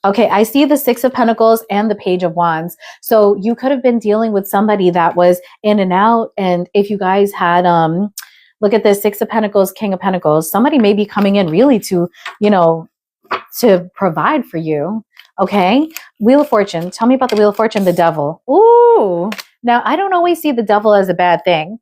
Okay, I see the Six of Pentacles and the Page of Wands. So you could have been dealing with somebody that was in and out. And if you guys had, look at this, Six of Pentacles, King of Pentacles, somebody may be coming in really to, you know, to provide for you. Okay, Wheel of Fortune. Tell me about the Wheel of Fortune, the Devil. Ooh, now I don't always see the devil as a bad thing.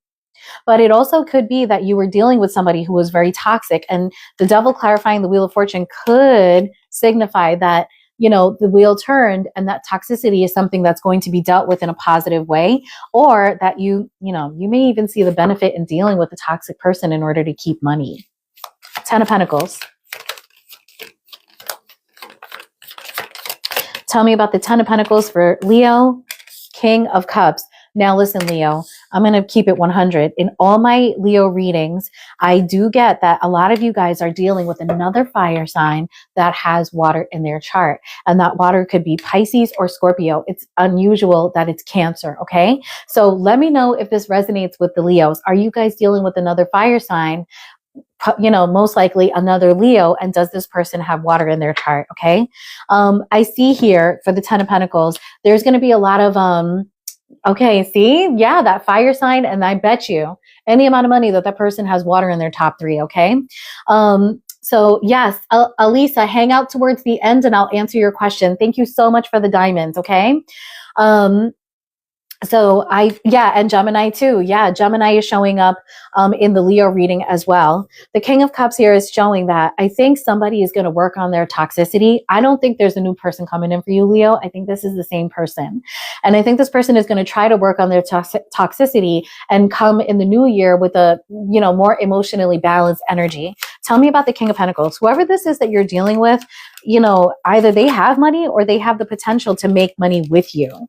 But it also could be that you were dealing with somebody who was very toxic, and the devil clarifying the Wheel of Fortune could signify that, you know, the wheel turned and that toxicity is something that's going to be dealt with in a positive way, or that you may even see the benefit in dealing with a toxic person in order to keep money. Ten of Pentacles. Tell me about the Ten of Pentacles for Leo, King of Cups. Now listen, Leo, I'm going to keep it 100. In all my Leo readings, I do get that a lot of you guys are dealing with another fire sign that has water in their chart. And that water could be Pisces or Scorpio. It's unusual that it's Cancer, okay? So let me know if this resonates with the Leos. Are you guys dealing with another fire sign? You know, most likely another Leo, and does this person have water in their chart? Okay. I see here for the Ten of Pentacles, there's going to be a lot of, okay, see? Yeah, that fire sign. And I bet you any amount of money that person has water in their top three. Okay. So yes, Alisa, hang out towards the end and I'll answer your question. Thank you so much for the diamonds. Okay. And Gemini too. Yeah, Gemini is showing up in the Leo reading as well. The King of Cups here is showing that I think somebody is going to work on their toxicity. I don't think there's a new person coming in for you, Leo. I think this is the same person. And I think this person is going to try to work on their toxicity and come in the new year with a, you know, more emotionally balanced energy. Tell me about the King of Pentacles. Whoever this is that you're dealing with, you know, either they have money or they have the potential to make money with you.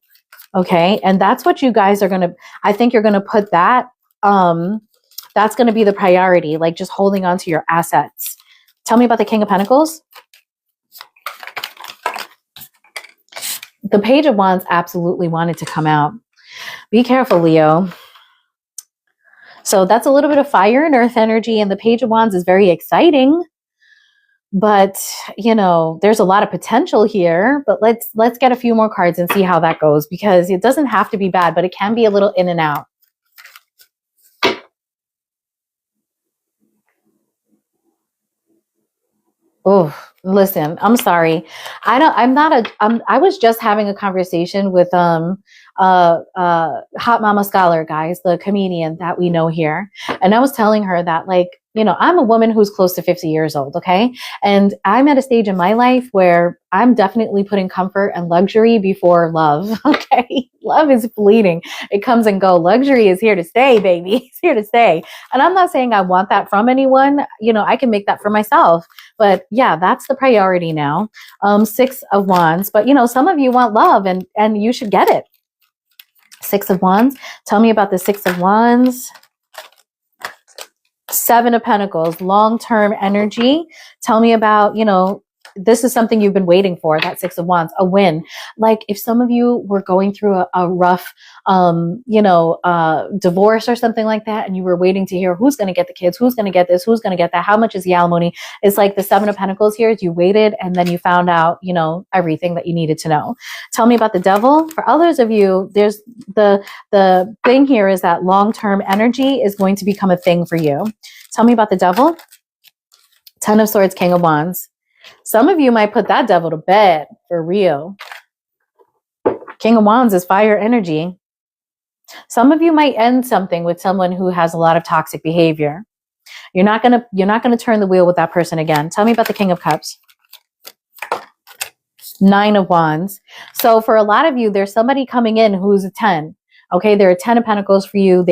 Okay. And that's what you guys are going to, I think you're going to put that, that's going to be the priority, like just holding on to your assets. Tell me about the King of Pentacles. The Page of Wands absolutely wanted to come out. Be careful, Leo. So that's a little bit of fire and earth energy, and the Page of Wands is very exciting. But, you know, there's a lot of potential here, but let's get a few more cards and see how that goes, because it doesn't have to be bad, but it can be a little in and out. Oh, listen, I'm sorry. I was just having a conversation with, Hot Mama Scholar, guys, the comedian that we know here. And I was telling her that, like, you know, I'm a woman who's close to 50 years old, okay? And I'm at a stage in my life where I'm definitely putting comfort and luxury before love, okay? Love is fleeting. It comes and go. Luxury is here to stay, baby. It's here to stay. And I'm not saying I want that from anyone. You know, I can make that for myself. But yeah, that's the priority now. 6 of Wands. But, you know, some of you want love and you should get it. 6 of Wands. Tell me about the 6 of Wands. 7 of Pentacles, long-term energy. Tell me about, you know, this is something you've been waiting for, that 6 of Wands, a win. Like if some of you were going through a rough, divorce or something like that, and you were waiting to hear who's going to get the kids, who's going to get this, who's going to get that, how much is the alimony. It's like the 7 of Pentacles here is you waited and then you found out, you know, everything that you needed to know. Tell me about the Devil. For others of you, there's the thing here is that long-term energy is going to become a thing for you. Tell me about the Devil. 10 of Swords, King of Wands. Some of you might put that devil to bed for real. King of Wands is fire energy. Some of you might end something with someone who has a lot of toxic behavior. You're not gonna turn the wheel with that person again. Tell me about the King of Cups. 9 of Wands. So for a lot of you, there's somebody coming in who's a 10. Okay, they're a 10 of Pentacles for you.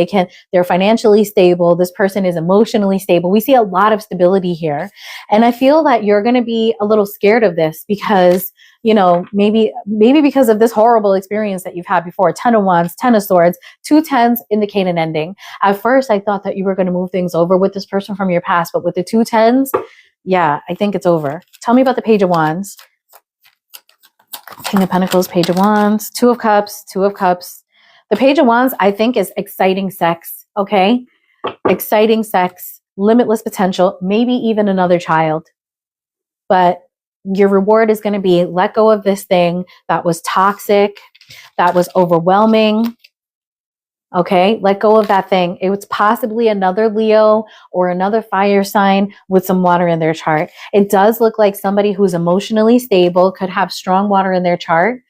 They're financially stable. This person is emotionally stable. We see a lot of stability here. And I feel that you're going to be a little scared of this because, you know, maybe because of this horrible experience that you've had before. 10 of Wands, 10 of Swords, 2 10s indicate an ending. At first, I thought that you were going to move things over with this person from your past, but with the 2 10s, yeah, I think it's over. Tell me about the Page of Wands. King of Pentacles, Page of Wands, 2 of Cups, 2 of Cups. The Page of Wands, I think, is exciting sex, okay? Exciting sex, limitless potential, maybe even another child. But your reward is going to be let go of this thing that was toxic, that was overwhelming, okay? Let go of that thing. It was possibly another Leo or another fire sign with some water in their chart. It does look like somebody who's emotionally stable could have strong water in their chart.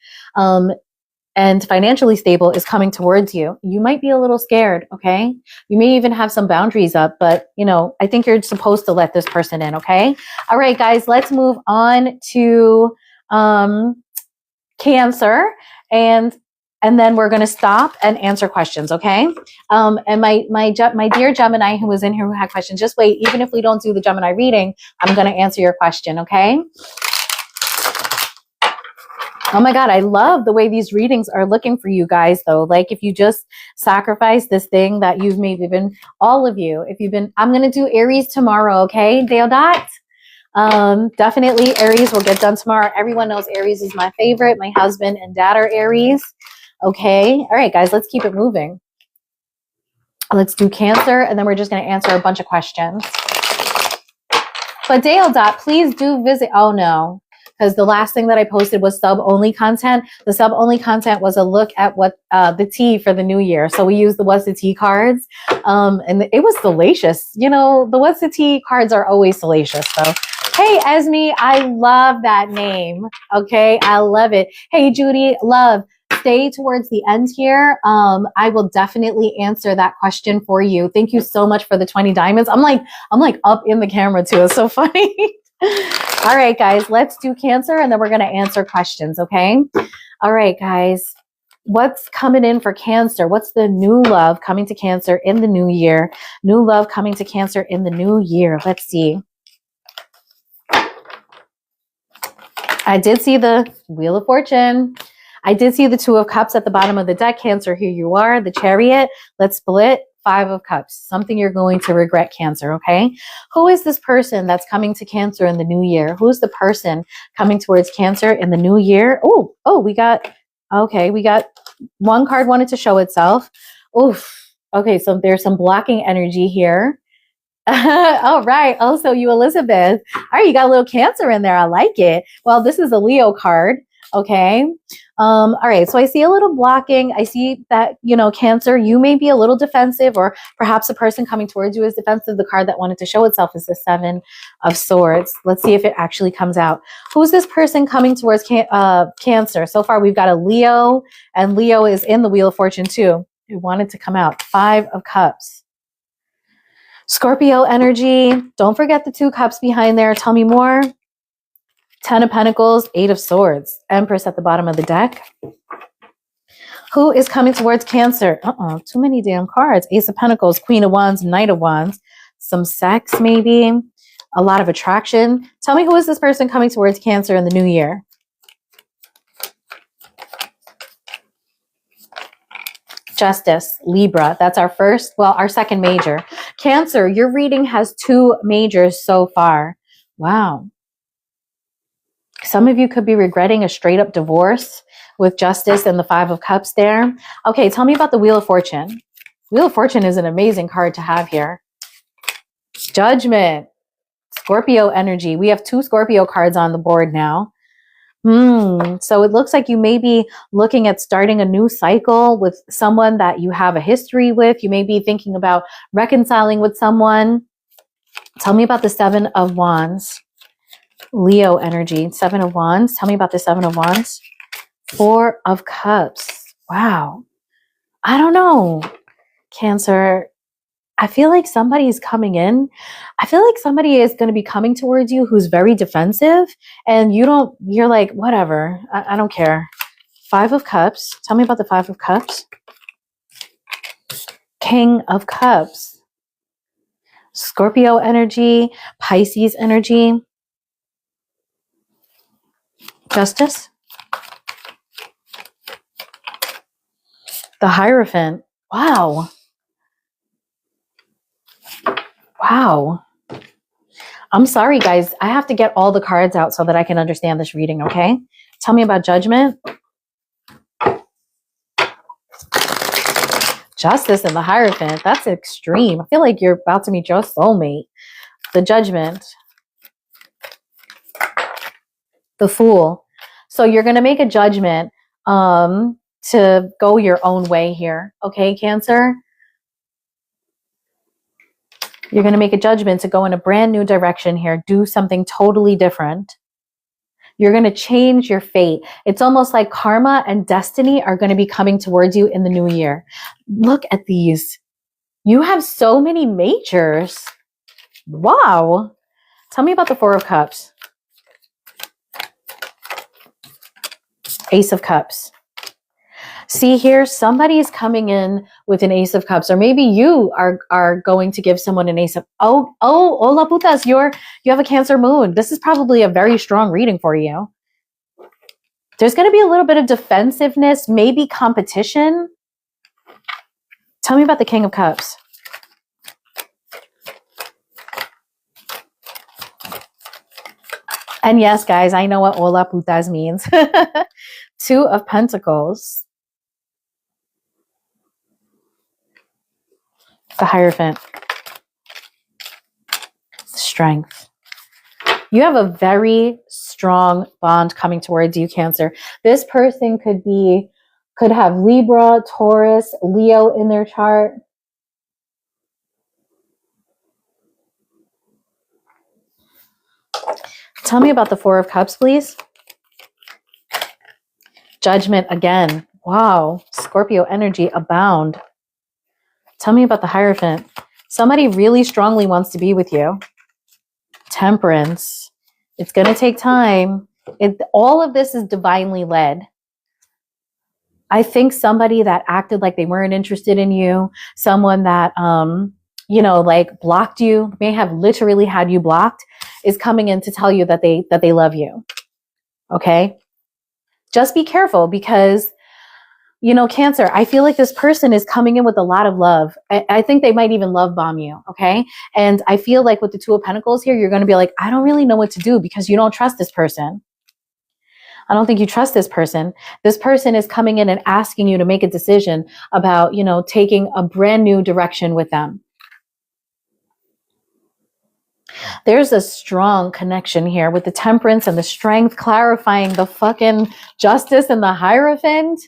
And financially stable is coming towards you. You might be a little scared, okay? You may even have some boundaries up, but, you know, I think you're supposed to let this person in, okay? All right, guys, let's move on to Cancer. And then we're going to stop and answer questions, okay? And my dear Gemini who was in here who had questions, just wait. Even if we don't do the Gemini reading, I'm going to answer your question, okay? Oh my God, I love the way these readings are looking for you guys though. Like if you just sacrifice this thing that you've maybe been, all of you, if you've been, I'm going to do Aries tomorrow, okay? Deodot? Definitely Aries will get done tomorrow. Everyone knows Aries is my favorite. My husband and dad are Aries. Okay. All right, guys, let's keep it moving. Let's do Cancer and then we're just going to answer a bunch of questions. But Deodot, please do visit. Oh no. Because the last thing that I posted was sub-only content. The sub-only content was a look at what the tea for the new year. So we used the What's the Tea cards. And it was salacious. You know, the What's the Tea cards are always salacious. So, hey, Esme, I love that name. Okay, I love it. Hey, Judy, love. Stay towards the end here. I will definitely answer that question for you. Thank you so much for the 20 diamonds. I'm like up in the camera too. It's so funny. All right, guys, let's do Cancer and then we're going to answer questions, okay? All right, guys, what's coming in for Cancer? What's the new love coming to Cancer in the new year? New love coming to Cancer in the new year. Let's see. I did see the Wheel of Fortune. I did see the 2 of Cups at the bottom of the deck. Cancer, here you are, the Chariot. Let's split. 5 of Cups, something you're going to regret, Cancer, okay? Who is this person that's coming to Cancer in the new year? Who's the person coming towards Cancer in the new year? Oh, we got one card wanted to show itself. Oof. Okay, so there's some blocking energy here. All right. Also, you, Elizabeth. All right, you got a little Cancer in there. I like it. Well, this is a Leo card, okay? All right, so I see a little blocking. I see that, Cancer, you may be a little defensive, or perhaps the person coming towards you is defensive. The card that wanted to show itself is the Seven of Swords. Let's see if it actually comes out. Who's this person coming towards Cancer? So far, we've got a Leo, and Leo is in the Wheel of Fortune too. It wanted to come out. Five of Cups. Scorpio energy. Don't forget the 2 cups behind there. Tell me more. 10 of Pentacles, 8 of Swords. Empress at the bottom of the deck. Who is coming towards Cancer? Too many damn cards. Ace of Pentacles, Queen of Wands, Knight of Wands. Some sex maybe. A lot of attraction. Tell me, who is this person coming towards Cancer in the new year? Justice, Libra. That's our second major. Cancer, your reading has 2 majors so far. Wow. Some of you could be regretting a straight up divorce with Justice and the 5 of Cups there. Okay, tell me about the Wheel of Fortune. Wheel of Fortune is an amazing card to have here. Judgment, Scorpio energy. We have 2 Scorpio cards on the board now. So it looks like you may be looking at starting a new cycle with someone that you have a history with. You may be thinking about reconciling with someone. Tell me about the 7 of Wands. Leo energy. 7 of Wands. Tell me about the 7 of Wands. 4 of Cups. Wow. I don't know. Cancer. I feel like somebody is coming in. I feel like somebody is going to be coming towards you who's very defensive, and you're like, whatever, I don't care. 5 of Cups. Tell me about the 5 of Cups. King of Cups. Scorpio energy, Pisces energy. Justice. The Hierophant. Wow. Wow. I'm sorry, guys. I have to get all the cards out so that I can understand this reading, okay? Tell me about Judgment. Justice and the Hierophant. That's extreme. I feel like you're about to meet your soulmate. The Judgment. The Fool. So you're going to make a judgment to go your own way here, okay, Cancer? You're going to make a judgment to go in a brand new direction here. Do something totally different. You're going to change your fate. It's almost like karma and destiny are going to be coming towards you in the new year. Look at these. You have so many majors. Wow. Tell me about the 4 of Cups. Ace of Cups. See here, somebody is coming in with an Ace of Cups, or maybe you are going to give someone an Ace of, hola putas, you have a Cancer moon. This is probably a very strong reading for you. There's going to be a little bit of defensiveness, maybe competition. Tell me about the King of Cups. And yes, guys, I know what hola putas means. 2 of Pentacles. The Hierophant. Strength. You have a very strong bond coming towards you, Cancer. This person could have Libra, Taurus, Leo in their chart. Tell me about the 4 of Cups, please. Judgment again. Wow. Scorpio energy abound. Tell me about the Hierophant. Somebody really strongly wants to be with you. Temperance. It's going to take time. All of this is divinely led. I think somebody that acted like they weren't interested in you, someone that, like blocked you, may have literally had you blocked, is coming in to tell you that they love you. Okay? Just be careful because, Cancer, I feel like this person is coming in with a lot of love. I think they might even love bomb you, okay? And I feel like with the 2 of Pentacles here, you're going to be like, I don't really know what to do because you don't trust this person. I don't think you trust this person. This person is coming in and asking you to make a decision about, taking a brand new direction with them. There's a strong connection here with the temperance and the strength, clarifying the fucking justice and the Hierophant.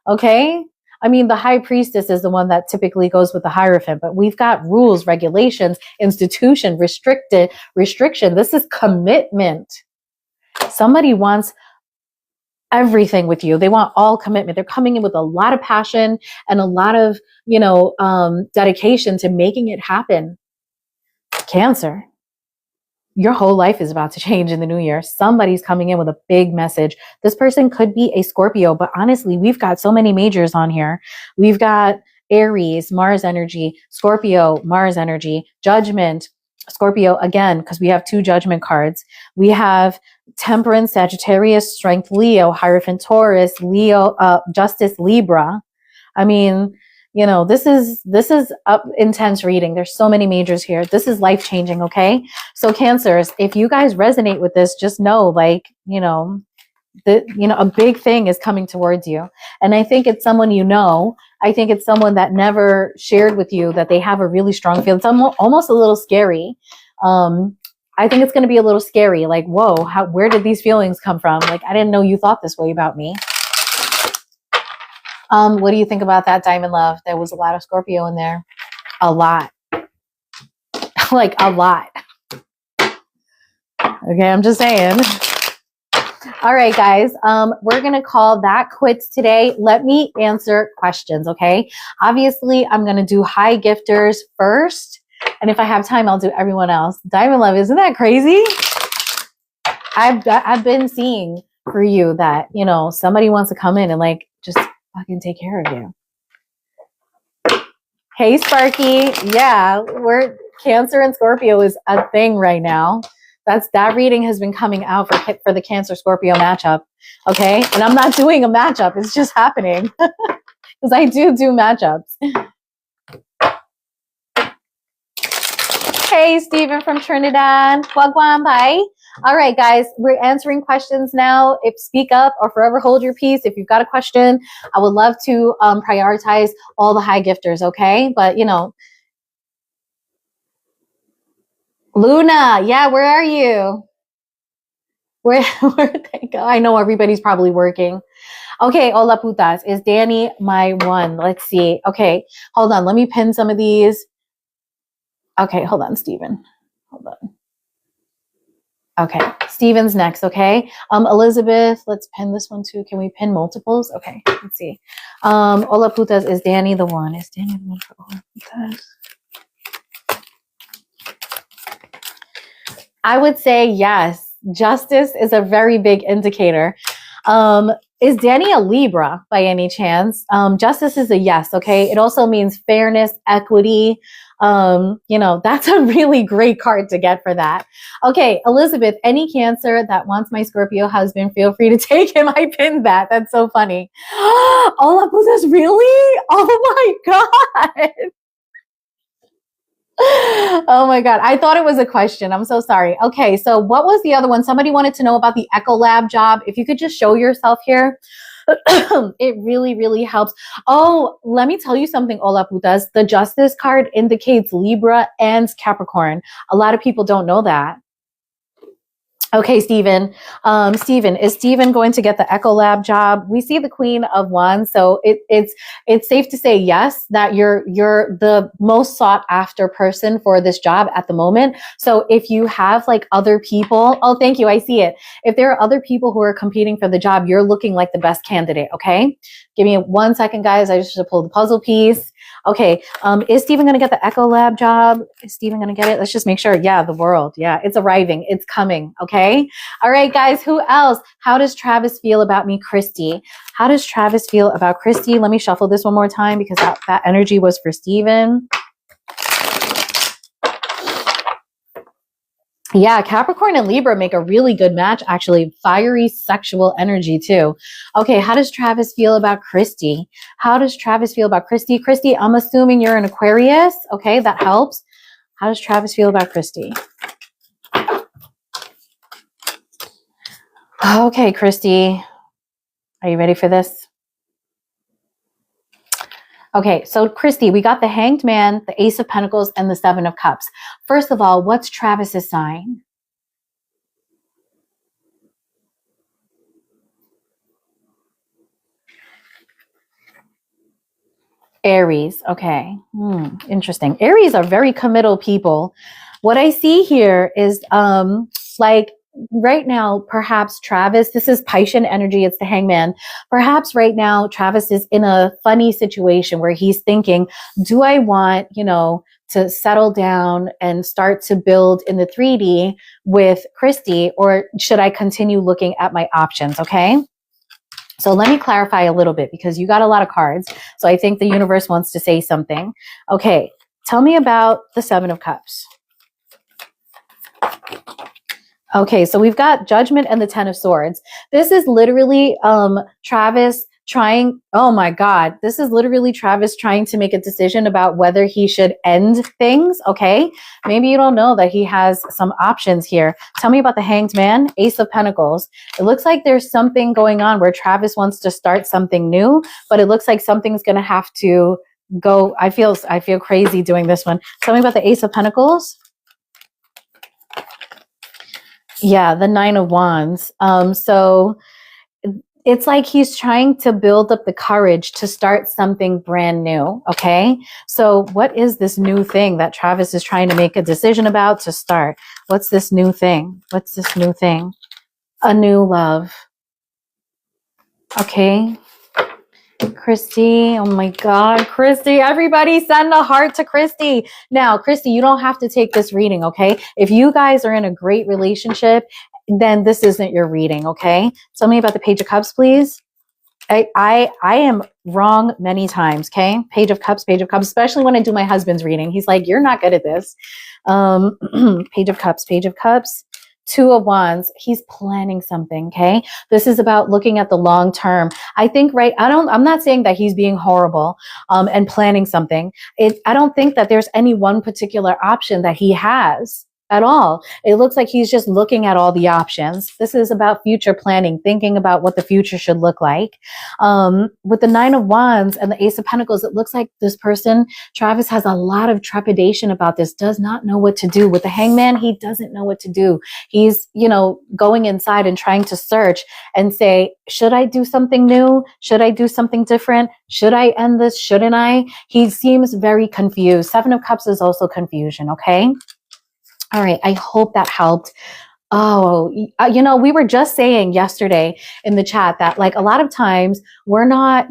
Okay. I mean, the high priestess is the one that typically goes with the Hierophant, but we've got rules, regulations, institution, restriction. This is commitment. Somebody wants everything with you. They want all commitment. They're coming in with a lot of passion and a lot of, dedication to making it happen. Cancer. Your whole life is about to change in the new year. Somebody's coming in with a big message. This person could be a Scorpio, but honestly, we've got so many majors on here. We've got Aries, Mars energy, Scorpio, Mars energy, Judgment, Scorpio again, because we have 2 Judgment cards. We have Temperance, Sagittarius, Strength, Leo, Hierophant, Taurus, Leo, Justice, Libra. I mean, this is intense reading. There's so many majors here. This is life changing. Okay. So Cancers, if you guys resonate with this, just know, a big thing is coming towards you. And I think it's someone, I think it's someone that never shared with you that they have a really strong feeling. It's almost a little scary. I think it's going to be a little scary. Like, whoa, where did these feelings come from? Like, I didn't know you thought this way about me. What do you think about that, Diamond Love? There was a lot of Scorpio in there. A lot. Like a lot. Okay, I'm just saying. All right, guys. We're going to call that quits today. Let me answer questions, okay? Obviously, I'm going to do high gifters first. And if I have time, I'll do everyone else. Diamond Love, isn't that crazy? I've been seeing for you that, somebody wants to come in and just fucking take care of you. Hey, Sparky. Yeah, we're Cancer and Scorpio is a thing right now. That reading has been coming out for the Cancer Scorpio matchup. Okay. And I'm not doing a matchup. It's just happening because I do matchups. Hey, Stephen from Trinidad. Wagwan, bye. All right, guys, we're answering questions now. If speak up or forever hold your peace. If you've got a question, I would love to prioritize all the high gifters, okay? But, Luna, yeah, where are you? Where they go? I know everybody's probably working. Okay, hola putas. Is Danny my one? Let's see. Okay, hold on. Let me pin some of these. Okay, hold on, Steven. Hold on. Okay, Steven's next, okay? Elizabeth, let's pin this one too. Can we pin multiples? Okay, let's see. Hola putas, is Danny the one? Is Danny the one for hola putas? I would say yes. Justice is a very big indicator. Is Danny a Libra by any chance? Justice is a yes, okay? It also means fairness, equity. That's a really great card to get for that. Okay, Elizabeth, any Cancer that wants my Scorpio husband, feel free to take him. I pinned that. That's so funny. Hola putas, really? Oh my God. Oh my God. I thought it was a question. I'm so sorry. Okay. So what was the other one? Somebody wanted to know about the Echo Lab job. If you could just show yourself here, it really, really helps. Oh, let me tell you something, Hola putas. The Justice card indicates Libra and Capricorn. A lot of people don't know that. Okay, Stephen. Stephen, is Stephen going to get the Echo Lab job? We see the Queen of Wands, so it's safe to say yes, that you're the most sought after person for this job at the moment. So if you have other people, oh, thank you, I see it. If there are other people who are competing for the job, you're looking like the best candidate. Okay, give me 1 second, guys. I just have to pull the puzzle piece. Okay, is Stephen going to get the Echo Lab job? Is Stephen going to get it? Let's just make sure. Yeah, the world. Yeah, it's arriving. It's coming. Okay. All right, guys. Who else? How does Travis feel about me, Christy? How does Travis feel about Christy? Let me shuffle this one more time because that energy was for Stephen. Yeah, Capricorn and Libra make a really good match, actually. Fiery sexual energy, too. Okay, how does Travis feel about Christy? How does Travis feel about Christy? Christy, I'm assuming you're an Aquarius. Okay, that helps. How does Travis feel about Christy? Okay, Christy. Are you ready for this? Okay, so Christy, we got the Hanged Man, the Ace of Pentacles, and the Seven of Cups. First of all, what's Travis's sign? Aries. Okay. Interesting. Aries are very committal people. What I see here is like right now, perhaps Travis, this is Piscean energy, it's the Hangman. Perhaps right now Travis is in a funny situation where he's thinking, do I want, to settle down and start to build in the 3D with Christy, or should I continue looking at my options? Okay. So let me clarify a little bit because you got a lot of cards. So I think the universe wants to say something. Okay, tell me about the Seven of Cups. Okay, so we've got Judgment and the Ten of Swords. This is literally Travis trying, oh my God, this is literally Travis trying to make a decision about whether he should end things, okay? Maybe you don't know that he has some options here. Tell me about the Hanged Man, Ace of Pentacles. It looks like there's something going on where Travis wants to start something new, but it looks like something's going to have to go. I feel crazy doing this one. Tell me about the Ace of Pentacles. Yeah, the Nine of Wands. So it's like he's trying to build up the courage to start something brand new. Okay. So what is this new thing that Travis is trying to make a decision about to start? What's this new thing? What's this new thing? A new love. Okay. Christy, oh my God, Christy, everybody send a heart to Christy. Now, Christy, you don't have to take this reading, okay? If you guys are in a great relationship, then this isn't your reading, okay? Tell me about the Page of Cups, please. I am wrong many times, okay? Page of Cups, especially when I do my husband's reading. He's like, you're not good at this. Page of Cups. Two of Wands, he's planning something, okay? This is about looking at the long term. I think, I'm not saying that he's being horrible and planning something. I don't think that there's any one particular option that he has at all. It looks like he's just looking at all the options. This is about future planning, thinking about what the future should look like. With the Nine of Wands and the Ace of Pentacles, it looks like this person, Travis, has a lot of trepidation about this, does not know what to do. With the Hangman, he doesn't know what to do. He's, going inside and trying to search and say, should I do something new? Should I do something different? Should I end this? Shouldn't I? He seems very confused. Seven of Cups is also confusion, okay? All right, I hope that helped. Oh, we were just saying yesterday in the chat that like a lot of times we're not